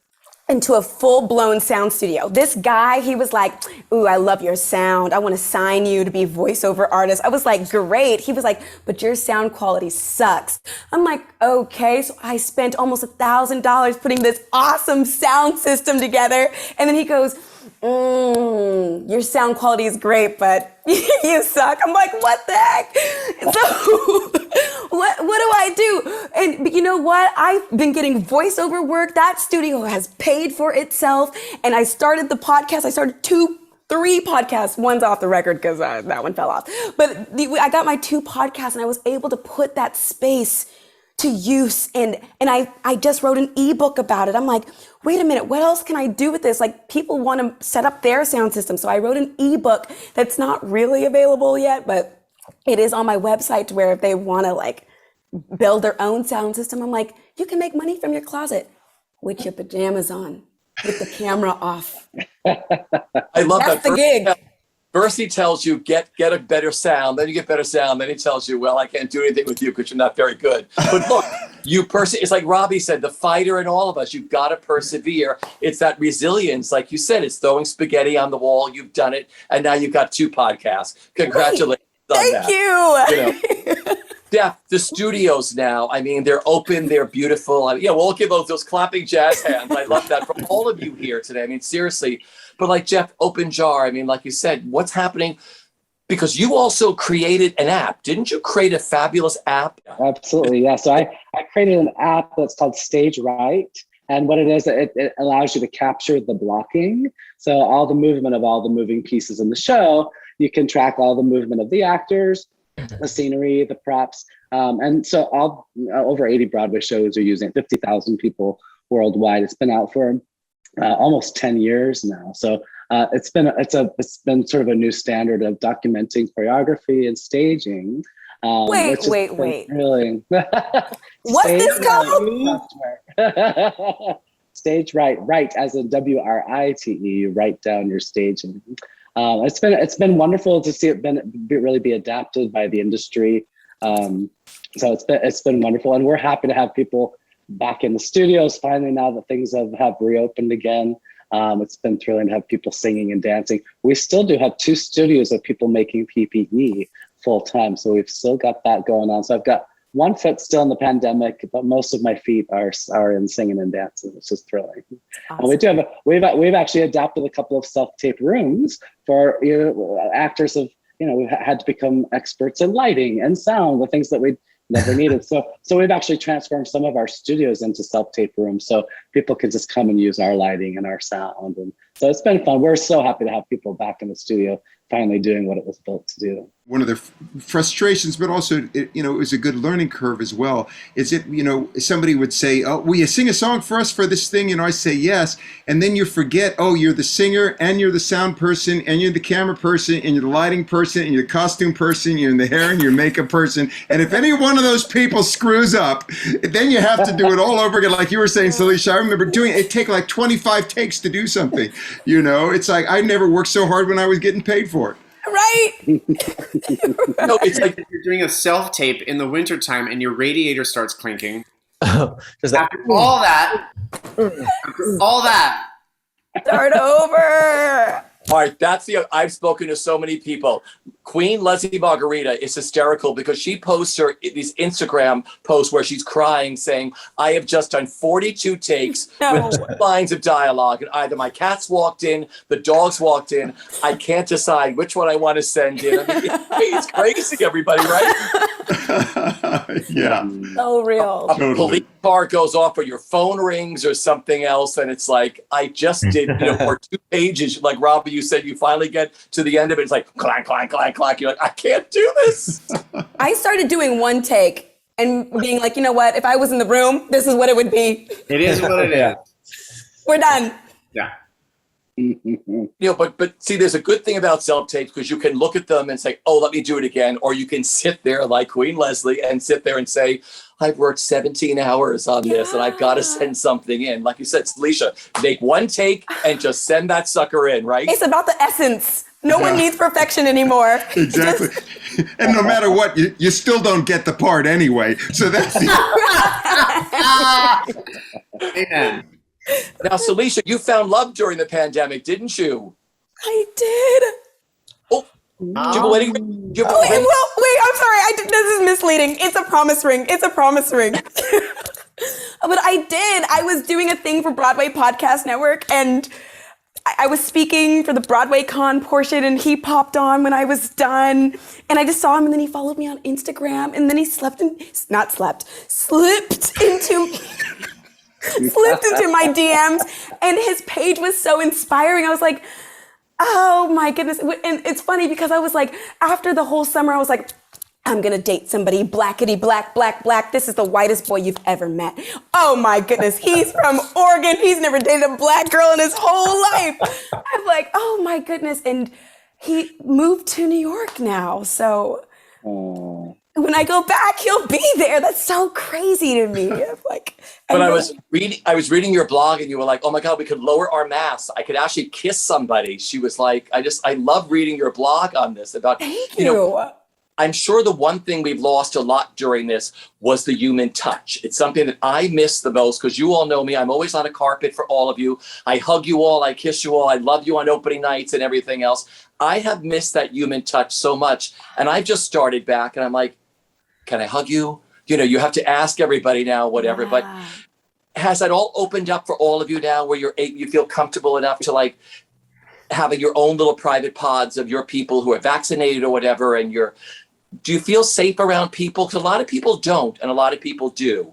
into a full-blown sound studio. This guy, he was like, ooh, I love your sound. I want to sign you to be a voiceover artist. I was like, great. He was like, but your sound quality sucks. I'm like, okay. So I spent almost $1,000 putting this awesome sound system together. And then he goes, your sound quality is great, but you suck. I'm like, what the heck? So what do I do? And you know what? I've been getting voiceover work. That studio has paid for itself. And I started the podcast. I started 3 podcasts. One's off the record because that one fell off. But I got my 2 podcasts, and I was able to put that space to use. And I just wrote an ebook about it. I'm like, wait a minute, what else can I do with this? Like, people want to set up their sound system. So I wrote an ebook that's not really available yet, but it is on my website, to where if they want to like build their own sound system. I'm like, you can make money from your closet with your pajamas on, with the camera off. I love That's that. the gig. First he tells you, get a better sound. Then you get better sound. Then he tells you, well, I can't do anything with you because you're not very good. But look, it's like Robbie said, the fighter in all of us, you've got to persevere. It's that resilience. Like you said, it's throwing spaghetti on the wall. You've done it. And now you've got 2 podcasts. Congratulations on Thank that. you. Yeah, the studios now, I mean, they're open, they're beautiful. Yeah, we'll give those clapping jazz hands. I love that from all of you here today. I mean, seriously. But like Jeff, open jar. I mean, like you said, what's happening? Because you also created an app. Didn't you create a fabulous app? Absolutely, yeah. So I created an app that's called Stage Right. And what it is, it allows you to capture the blocking. So all the movement of all the moving pieces in the show, you can track all the movement of the actors, the scenery, the props. And so all over 80 Broadway shows are using it, 50,000 people worldwide. It's been out for almost 10 years now. So it's been sort of a new standard of documenting choreography and staging. Wait. Really, What's this called? Stage Right, right as in WRITE. You write down your staging. It's been wonderful to see it really be adapted by the industry. So it's been wonderful, and we're happy to have people back in the studios finally now that things have reopened again. It's been thrilling to have people singing and dancing. We still do have 2 studios of people making PPE full time, so we've still got that going on. So I've got one foot still in the pandemic, but most of my feet are in singing and dancing, which is thrilling. Awesome. And we've actually adapted a couple of self-tape rooms for actors of we had to become experts in lighting and sound, the things that we never needed. So we've actually transformed some of our studios into self-tape rooms, so people can just come and use our lighting and our sound. And so it's been fun. We're so happy to have people back in the studio finally doing what it was built to do. One of the frustrations, but also, it was a good learning curve as well, is somebody would say, oh, will you sing a song for us for this thing? I say yes. And then you forget, oh, you're the singer and you're the sound person and you're the camera person and you're the lighting person and you're the costume person, you're in the hair and you're makeup person. And if any one of those people screws up, then you have to do it all over again. Like you were saying, Salisha, I remember it take like 25 takes to do something. It's like, I never worked so hard when I was getting paid for it. Right? No, it's like You're doing a self-tape in the wintertime and your radiator starts clinking. Just like, After all that, Start over. all right, I've spoken to so many people. Queen Leslie Margarita is hysterical because she posts these Instagram posts where she's crying saying, I have just done 42 takes No. with 2 lines of dialogue. And either my cats walked in, the dogs walked in. I can't decide which one I want to send in. I mean, it's crazy, everybody, right? Yeah. So real. A police car goes off or your phone rings or something else. And it's like, I just did, or 2 pages. Like Robbie, you said, you finally get to the end of it. It's like, clank, clank, clank, clank. You're like, I can't do this. I started doing 1 take and being like, you know what? If I was in the room, this is what it would be. it is what it is. We're done. Yeah. But see, there's a good thing about self-tapes because you can look at them and say, oh, let me do it again. Or you can sit there like Queen Leslie and sit there and say, I've worked 17 hours on this and I've got to send something in. Like you said, Salisha, make 1 take and just send that sucker in, right? It's about the essence. No one needs perfection anymore. Exactly. And no matter what, you still don't get the part anyway. So that's Amen. Now, Salisha, you found love during the pandemic, didn't you? I did. Oh, do you have a wedding ring? Do you have a Wait, ring? I'm sorry. This is misleading. It's a promise ring. It's a promise ring. But I did. I was doing a thing for Broadway Podcast Network, and I was speaking for the Broadway Con portion, and he popped on when I was done, and I just saw him, and then he followed me on Instagram, and then he slipped into my DMs, and his page was so inspiring. I was like, oh my goodness. And it's funny because I was like, after the whole summer, I was like, I'm gonna date somebody blackety black, black, black. This is the whitest boy you've ever met. Oh my goodness, he's from Oregon. He's never dated a black girl in his whole life. I'm like, oh my goodness. And he moved to New York now. So when I go back, he'll be there. That's so crazy to me. I'm like, When I was reading your blog and you were like, oh my God, we could lower our masks. I could actually kiss somebody. She was like, I love reading your blog on this about, thank you know, you. I'm sure the one thing we've lost a lot during this was the human touch. It's something that I miss the most because you all know me. I'm always on a carpet for all of you. I hug you all. I kiss you all. I love you on opening nights and everything else. I have missed that human touch so much. And I've just started back and I'm like, can I hug you? You know, you have to ask everybody now, whatever. Yeah. But has that all opened up for all of you now where you feel comfortable enough to like having your own little private pods of your people who are vaccinated or whatever, and do you feel safe around people? Because a lot of people don't, and a lot of people do.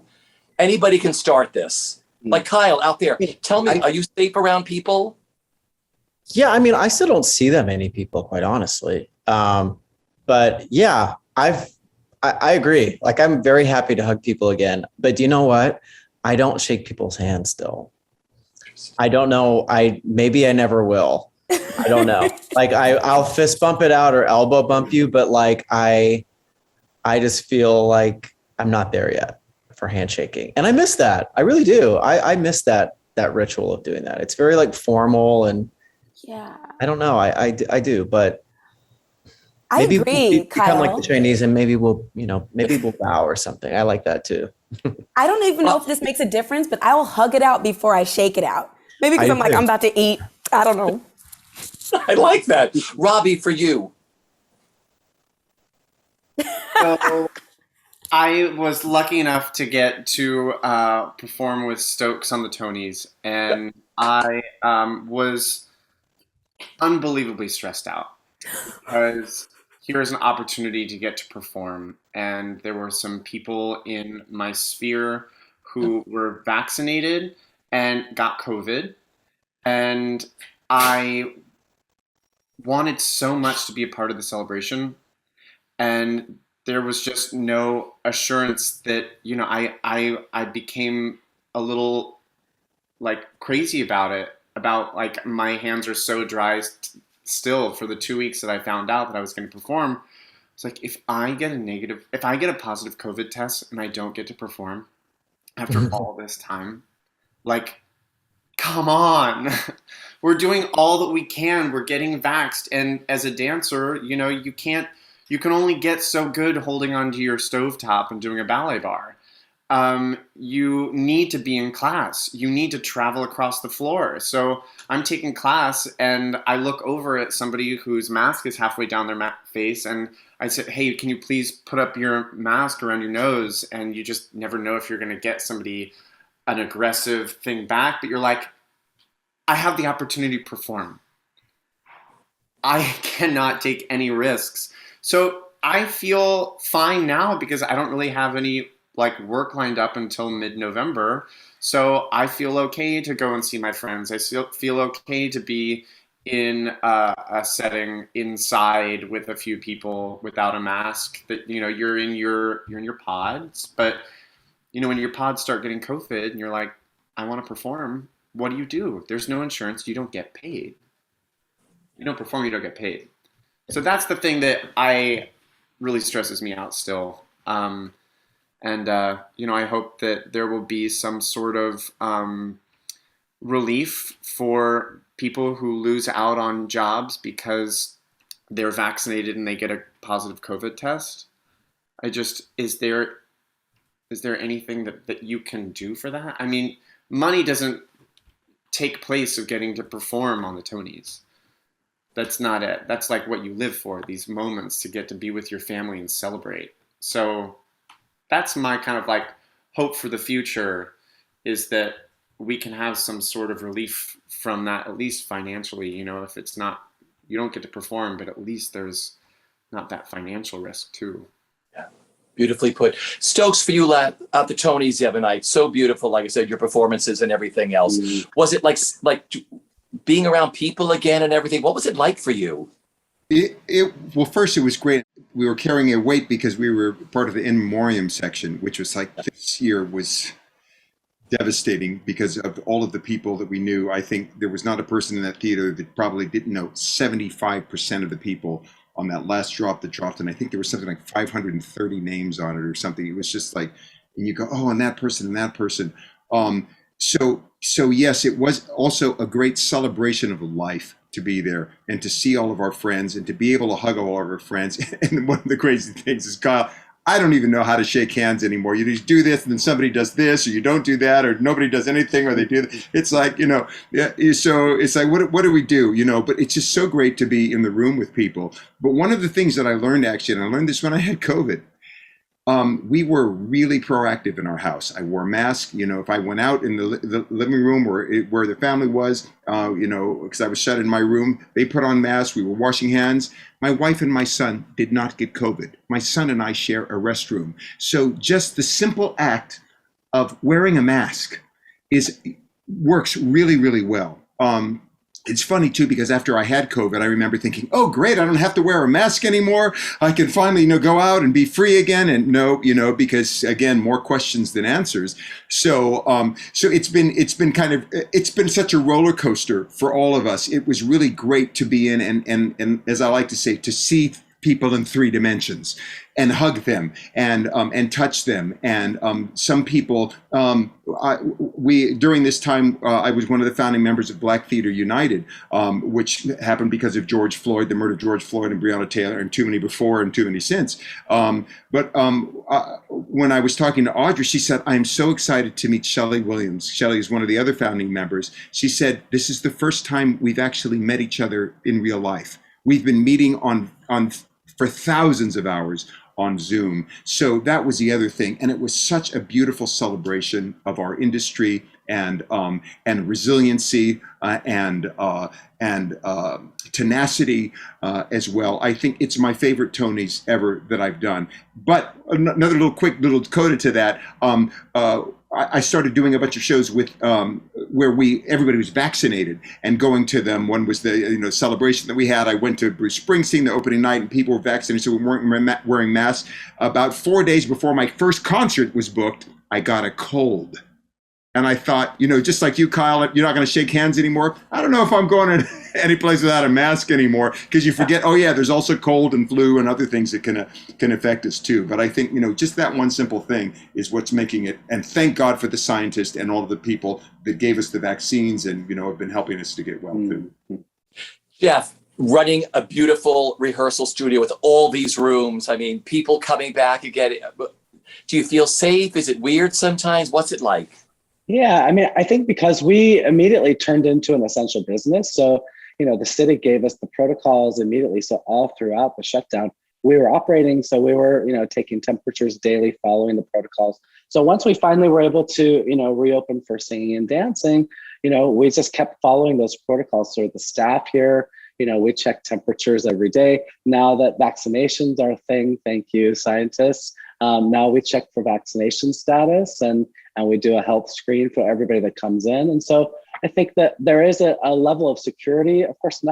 Anybody can start this. Like Kyle out there, tell me, are you safe around people? Yeah, I mean, I still don't see that many people, quite honestly. But yeah, I agree. Like, I'm very happy to hug people again. But do you know what? I don't shake people's hands still. I don't know. Maybe I never will. I don't know. Like I'll fist bump it out or elbow bump you, but like I just feel like I'm not there yet for handshaking. And I miss that. I really do. I miss that ritual of doing that. It's very like formal and Yeah. I don't know. I do, but maybe agree, we'll become Kyle. like the Chinese and maybe we'll bow or something. I like that too. I don't even know if this makes a difference, but I will hug it out before I shake it out. Maybe because I'm like, I'm about to eat. I don't know. I like that. Robbie, for you. So I was lucky enough to get to perform with Stokes on the Tonys, and I was unbelievably stressed out because here is an opportunity to get to perform, and there were some people in my sphere who were vaccinated and got COVID, and I wanted so much to be a part of the celebration, and there was just no assurance that, you know, I became a little like crazy about it, about like my hands are so dry still for the 2 weeks that I found out that I was going to perform. It's like, if I get a positive COVID test and I don't get to perform after all this time, like, come on. We're doing all that we can. We're getting vaxxed. And as a dancer, you know, you can only get so good holding onto your stovetop and doing a ballet bar. You need to be in class. You need to travel across the floor. So I'm taking class and I look over at somebody whose mask is halfway down their face. And I said, hey, can you please put up your mask around your nose? And you just never know if you're going to get somebody an aggressive thing back, but you're like, I have the opportunity to perform. I cannot take any risks. So I feel fine now because I don't really have any like work lined up until mid-November. So I feel okay to go and see my friends. I feel okay to be in a setting inside with a few people without a mask. That, you know, you're in your pods, but you know, when your pods start getting COVID and you're like, I want to perform, what do? There's no insurance. You don't get paid. You don't perform, you don't get paid. So that's the thing that really stresses me out still. You know, I hope that there will be some sort of relief for people who lose out on jobs because they're vaccinated and they get a positive COVID test. Is there anything that you can do for that? I mean, money doesn't take place of getting to perform on the Tonys. That's not it. That's like what you live for, these moments to get to be with your family and celebrate. So that's my kind of like hope for the future, is that we can have some sort of relief from that, at least financially. You know, if it's not, you don't get to perform, but at least there's not that financial risk too. Yeah, beautifully put. Stokes, for you at the Tonys the other night, so beautiful. Like I said, your performances and everything else. Mm. Was it like being around people again and everything? What was it like for you? Well, first it was great. We were carrying a weight because we were part of the in memoriam section, which was like, this year was devastating because of all of the people that we knew. I think there was not a person in that theater that probably didn't know 75% of the people on that last drop that dropped, and I think there was something like 530 names on it or something. It was just like, and you go, oh, and that person and that person. So yes, it was also a great celebration of life to be there and to see all of our friends and to be able to hug all of our friends. And one of the crazy things is, Kyle, I don't even know how to shake hands anymore. You just do this and then somebody does this, or you don't do that, or nobody does anything, or they do that. It's like, yeah, so it's like, what do we do? But it's just so great to be in the room with people. But one of the things that I learned, actually, and I learned this when I had COVID, we were really proactive in our house. I wore a mask, if I went out in the living room where the family was, because I was shut in my room, they put on masks, we were washing hands. My wife and my son did not get COVID. My son and I share a restroom. So just the simple act of wearing a mask works really, really well. It's funny too, because after I had COVID, I remember thinking, oh, great, I don't have to wear a mask anymore. I can finally, go out and be free again. And no, because again, more questions than answers. So it's been such a roller coaster for all of us. It was really great to be in and as I like to say, to see people in 3 dimensions and hug them and touch them. And some people, during this time, I was one of the founding members of Black Theater United, which happened because of George Floyd, the murder of George Floyd and Breonna Taylor, and too many before and too many since. But when I was talking to Audrey, she said, I'm so excited to meet Shelley Williams. Shelley is one of the other founding members. She said, this is the first time we've actually met each other in real life. We've been meeting for thousands of hours on Zoom. So that was the other thing. And it was such a beautiful celebration of our industry and resiliency and tenacity as well. I think it's my favorite Tonys ever that I've done. But another quick little coda to that. I started doing a bunch of shows with where everybody was vaccinated and going to them. One was the celebration that we had. I went to Bruce Springsteen the opening night and people were vaccinated, so we weren't wearing masks. About 4 days before my first concert was booked, I got a cold. And I thought, just like you, Kyle, you're not going to shake hands anymore. I don't know if I'm going to any place without a mask anymore, because you forget, oh yeah, there's also cold and flu and other things that can affect us too. But I think, just that one simple thing is what's making it. And thank God for the scientists and all of the people that gave us the vaccines and, have been helping us to get well too. Jeff, running a beautiful rehearsal studio with all these rooms, people coming back again. Do you feel safe? Is it weird sometimes? What's it like? Yeah, I think because we immediately turned into an essential business. So, the city gave us the protocols immediately. So all throughout the shutdown, we were operating. So we were, taking temperatures daily, following the protocols. So once we finally were able to, reopen for singing and dancing, we just kept following those protocols. So the staff here, we check temperatures every day. Now that vaccinations are a thing, thank you, scientists. Now we check for vaccination status and we do a health screen for everybody that comes in. And so I think that there is a level of security. Of course,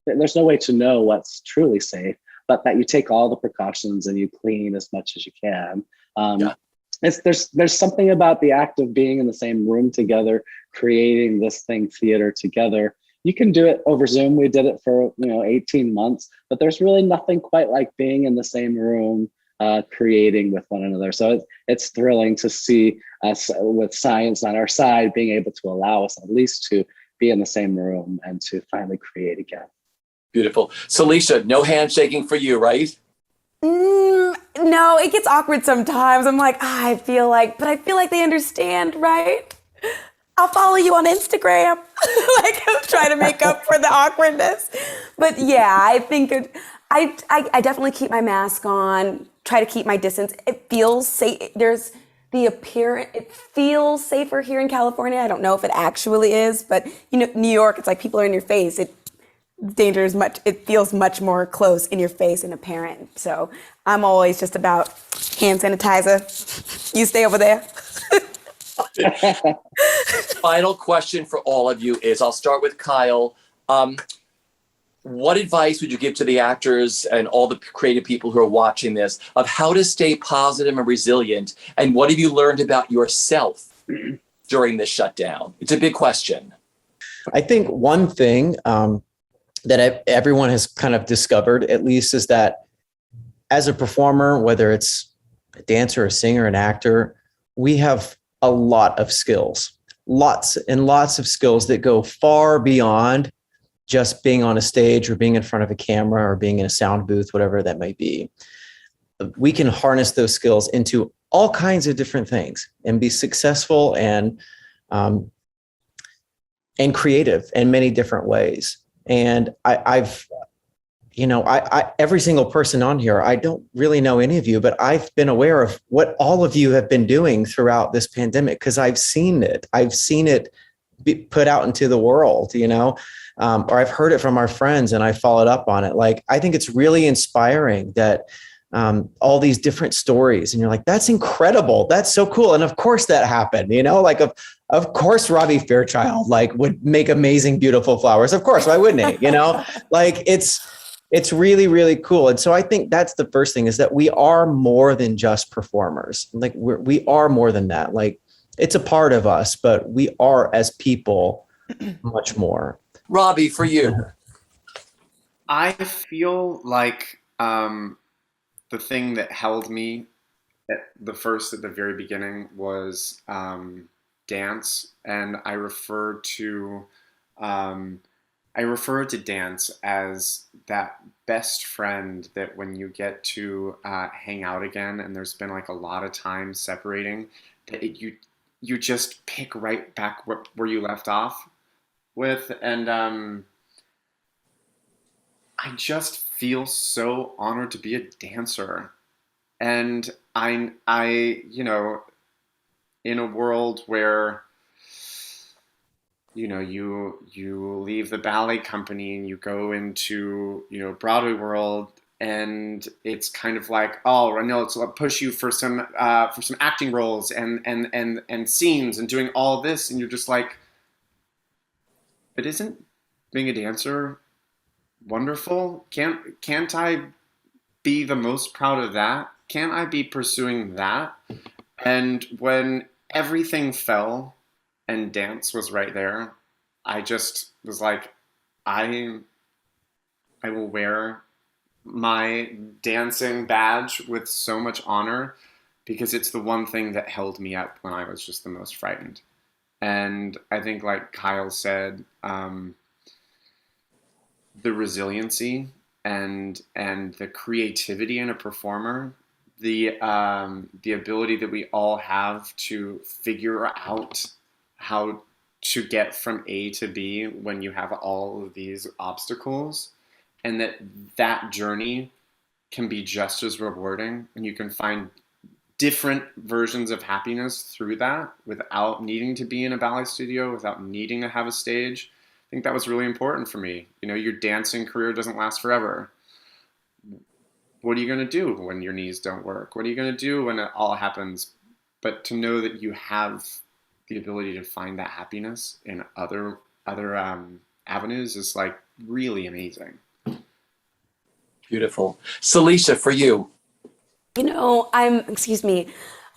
there's no way to know what's truly safe, but that you take all the precautions and you clean as much as you can. There's something about the act of being in the same room together, creating this thing, theater together. You can do it over Zoom. We did it for 18 months, but there's really nothing quite like being in the same room, creating with one another. So it's thrilling to see us with science on our side being able to allow us at least to be in the same room and to finally create again. Beautiful. Salisha, no handshaking for you, right? No, it gets awkward sometimes. I'm like, I feel like they understand, right? I'll follow you on Instagram. I'm trying to make up for the awkwardness. But yeah, I think I definitely keep my mask on, try to keep my distance. It feels safe. There's the appearance, it feels safer here in California. I don't know if it actually is, but New York, it's like people are in your face. It feels much more close in your face and apparent. So I'm always just about hand sanitizer. You stay over there. Final question for all of you is, I'll start with Kyle. What advice would you give to the actors and all the creative people who are watching this of how to stay positive and resilient? And what have you learned about yourself during this shutdown? It's a big question. I think one thing that everyone has kind of discovered, at least, is that as a performer, whether it's a dancer, a singer, an actor, we have a lot of skills, lots and lots of skills that go far beyond just being on a stage or being in front of a camera or being in a sound booth, whatever that might be. We can harness those skills into all kinds of different things and be successful and creative in many different ways. And I've every single person on here, I don't really know any of you, but I've been aware of what all of you have been doing throughout this pandemic, because I've seen it. I've seen it be put out into the world, or I've heard it from our friends and I followed up on it. Like, I think it's really inspiring that all these different stories, and you're like, that's incredible. That's so cool. And of course that happened, of course, Robbie Fairchild would make amazing, beautiful flowers. Of course, why wouldn't he? It's really, really cool. And so I think that's the first thing, is that we are more than just performers. We are more than that. It's a part of us, but we are, as people, much more. Robbie, for you. I feel like the thing that held me at the very beginning was dance. And I refer to dance as that best friend that when you get to hang out again, and there's been a lot of time separating, that you just pick right back where you left off with. And I just feel so honored to be a dancer. And I in a world where you leave the ballet company and you go into, Broadway world, and it's kind of like, oh, I know, let's push you for some acting roles and scenes and doing all this. And you're just like, but isn't being a dancer wonderful? Can't I be the most proud of that? Can't I be pursuing that? And when everything fell and dance was right there, I just was like, I will wear my dancing badge with so much honor, because it's the one thing that held me up when I was just the most frightened. And I think, like Kyle said, the resiliency and the creativity in a performer, the ability that we all have to figure out how to get from A to B when you have all of these obstacles, and that journey can be just as rewarding, and you can find different versions of happiness through that without needing to be in a ballet studio, without needing to have a stage. I think that was really important for me. Your dancing career doesn't last forever. What are you going to do when your knees don't work? What are you going to do when it all happens? But to know that you have the ability to find that happiness in other avenues is really amazing. Beautiful. Salisha, for you.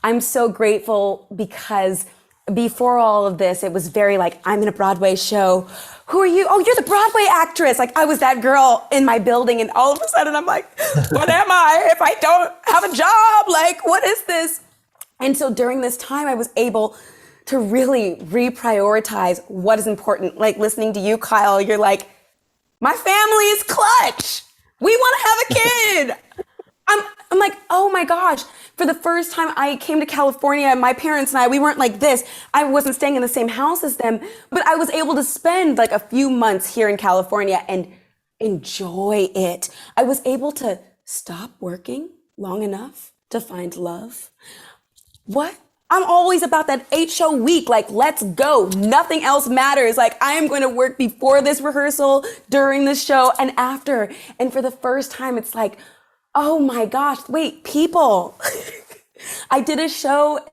I'm so grateful, because before all of this, it was very I'm in a Broadway show. Who are you? Oh, you're the Broadway actress. I was that girl in my building, and all of a sudden I'm like, what am I if I don't have a job? What is this? And so during this time, I was able to really reprioritize what is important. Listening to you, Kyle, you're like, my family is clutch. We want to have a kid. I'm like, oh my gosh. For the first time I came to California, my parents and we weren't like this. I wasn't staying in the same house as them, but I was able to spend a few months here in California and enjoy it. I was able to stop working long enough to find love. What? I'm always about that 8-show week. Let's go. Nothing else matters. I am going to work before this rehearsal, during this show, and after. And for the first time, it's oh my gosh, wait, people. I did a show,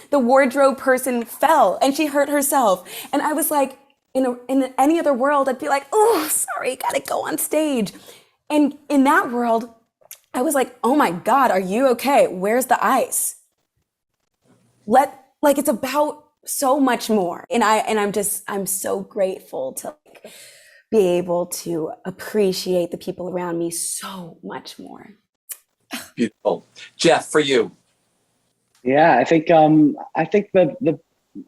the wardrobe person fell and she hurt herself. And I was in any other world, I'd be oh, sorry, gotta go on stage. And in that world, I was oh my God, are you okay? Where's the ice? It's about so much more. And I'm so grateful to be able to appreciate the people around me so much more. Beautiful. Jeff, for you. Yeah, I think the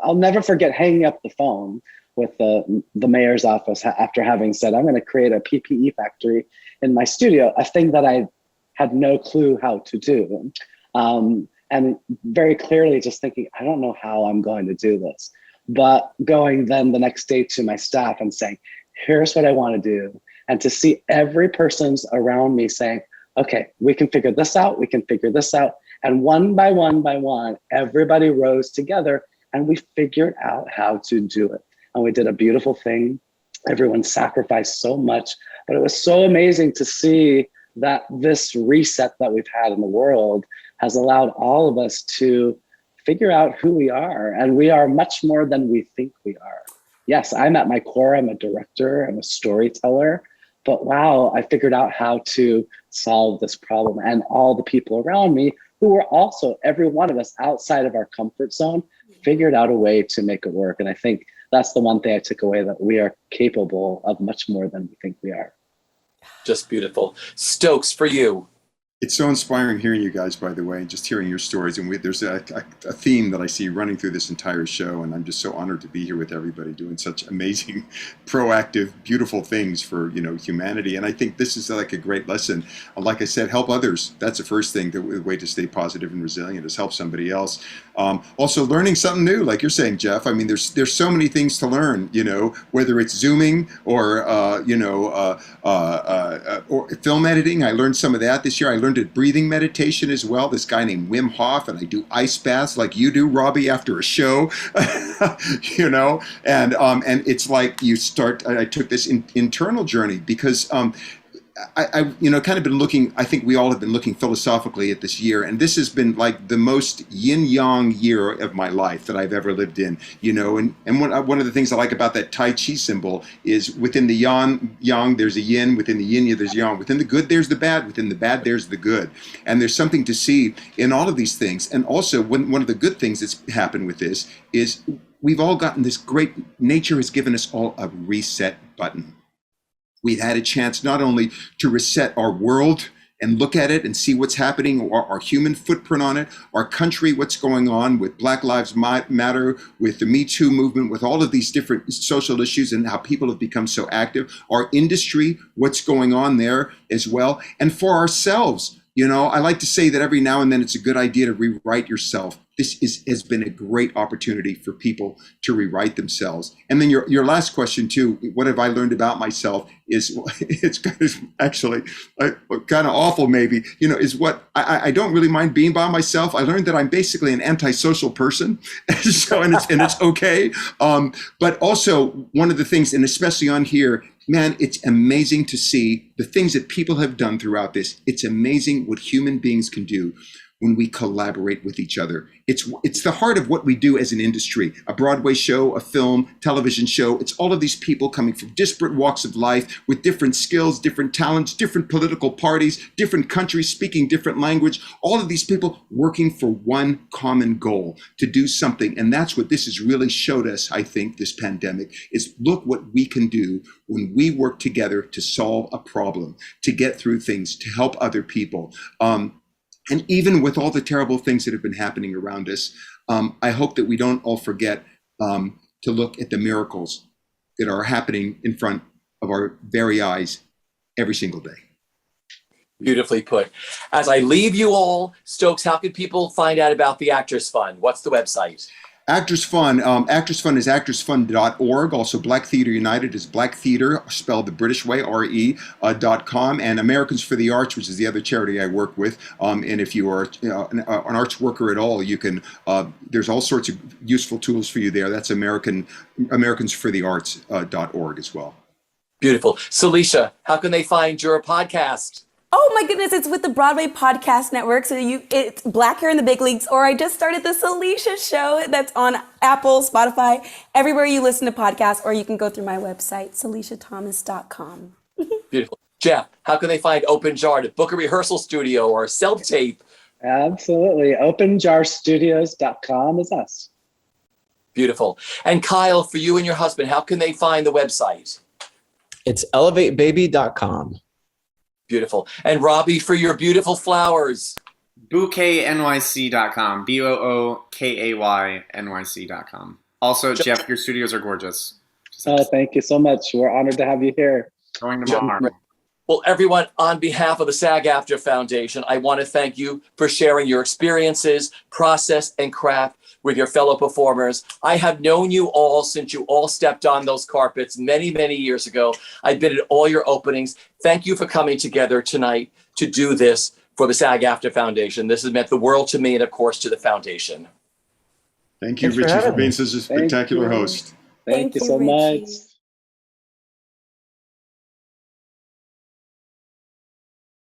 I'll never forget hanging up the phone with the mayor's office after having said, I'm going to create a PPE factory in my studio, a thing that I had no clue how to do. And very clearly just thinking, I don't know how I'm going to do this. But going then the next day to my staff and saying, here's what I want to do. And to see every person's around me saying, okay, we can figure this out, we can figure this out. And one by one, everybody rose together and we figured out how to do it. And we did a beautiful thing. Everyone sacrificed so much, but it was so amazing to see that this reset that we've had in the world has allowed all of us to figure out who we are. And we are much more than we think we are. Yes, I'm at my core, I'm a director, I'm a storyteller, but wow, I figured out how to solve this problem. And all the people around me who were also, every one of us outside of our comfort zone, figured out a way to make it work. And I think that's the one thing I took away, that we are capable of much more than we think we are. Just beautiful. Stokes, for you. It's so inspiring hearing you guys, by the way, and just hearing your stories. And there's a theme that I see running through this entire show, and I'm just so honored to be here with everybody doing such amazing, proactive, beautiful things for, you know, humanity. And I think this is like a great lesson. Like I said, help others. That's the first thing. The way to stay positive and resilient is help somebody else. Also, learning something new, like you're saying, Jeff. I mean, there's so many things to learn. You know, whether it's Zooming or or film editing. I learned some of that this year. I learned a breathing meditation as well. This guy named Wim Hof, and I do ice baths like you do, Robbie, after a show. You know, and it's like you start. I took this internal journey because I you know, kind of been looking, I think we all have been looking philosophically at this year, and this has been like the most yin-yang year of my life that I've ever lived in, you know, and one of the things I like about that Tai Chi symbol is within the yang, there's a yin, within the yin, there's yang, within the good, there's the bad, within the bad, there's the good. And there's something to see in all of these things. And also, one of the good things that's happened with this is we've all gotten this great, nature has given us all a reset button. We've had a chance not only to reset our world and look at it and see what's happening, our human footprint on it, our country, what's going on with Black Lives Matter, with the Me Too movement, with all of these different social issues and how people have become so active, our industry, what's going on there as well, and for ourselves. You know, I like to say that every now and then it's a good idea to rewrite yourself. This has been a great opportunity for people to rewrite themselves. And then your last question too, what have I learned about myself, is it's kind of actually kind of awful maybe, you know, is what I don't really mind being by myself. I learned that I'm basically an antisocial person. So, and it's okay. But also one of the things, and especially on here, man, it's amazing to see the things that people have done throughout this. It's amazing what human beings can do when we collaborate with each other. It's the heart of what we do as an industry. A Broadway show, a film, television show. It's all of these people coming from disparate walks of life with different skills, different talents, different political parties, different countries, speaking different language. All of these people working for one common goal, to do something. And that's what this has really showed us, I think, this pandemic, is look what we can do when we work together to solve a problem, to get through things, to help other people. And even with all the terrible things that have been happening around us, I hope that we don't all forget to look at the miracles that are happening in front of our very eyes every single day. Beautifully put. As I leave you all, Stokes, how can people find out about the Actors Fund? What's the website? Actors Fund. Actors Fund is actorsfund.org. Also, Black Theatre United is Black Theatre, spelled the British way, RE.com. And Americans for the Arts, which is the other charity I work with. And if you are an arts worker at all, you can. There's all sorts of useful tools for you there. That's AmericansForTheArts.org as well. Beautiful. Salisha, how can they find your podcast? Oh my goodness, it's with the Broadway Podcast Network. So it's Black Hair in the Big Leagues, or I just started the Salisha show that's on Apple, Spotify, everywhere you listen to podcasts, or you can go through my website, SalishaThomas.com. Beautiful. Jeff, how can they find Open Jar to book a rehearsal studio or self-tape? Absolutely. OpenJarStudios.com is us. Beautiful. And Kyle, for you and your husband, how can they find the website? It's elevatebaby.com. Beautiful. And Robbie, for your beautiful flowers. BookayNYC.com. BOOKAYNYC.com. Also, Jeff, your studios are gorgeous. Thank you so much. We're honored to have you here. Going tomorrow. Well, everyone, on behalf of the SAG-AFTRA Foundation, I want to thank you for sharing your experiences, process, and craft with your fellow performers. I have known you all since you all stepped on those carpets many, many years ago. I've been at all your openings. Thank you for coming together tonight to do this for the SAG-AFTRA Foundation. This has meant the world to me and, of course, to the foundation. Thank you, Thanks for Richie, for having being me. such a spectacular host. Thank you so Richie. much.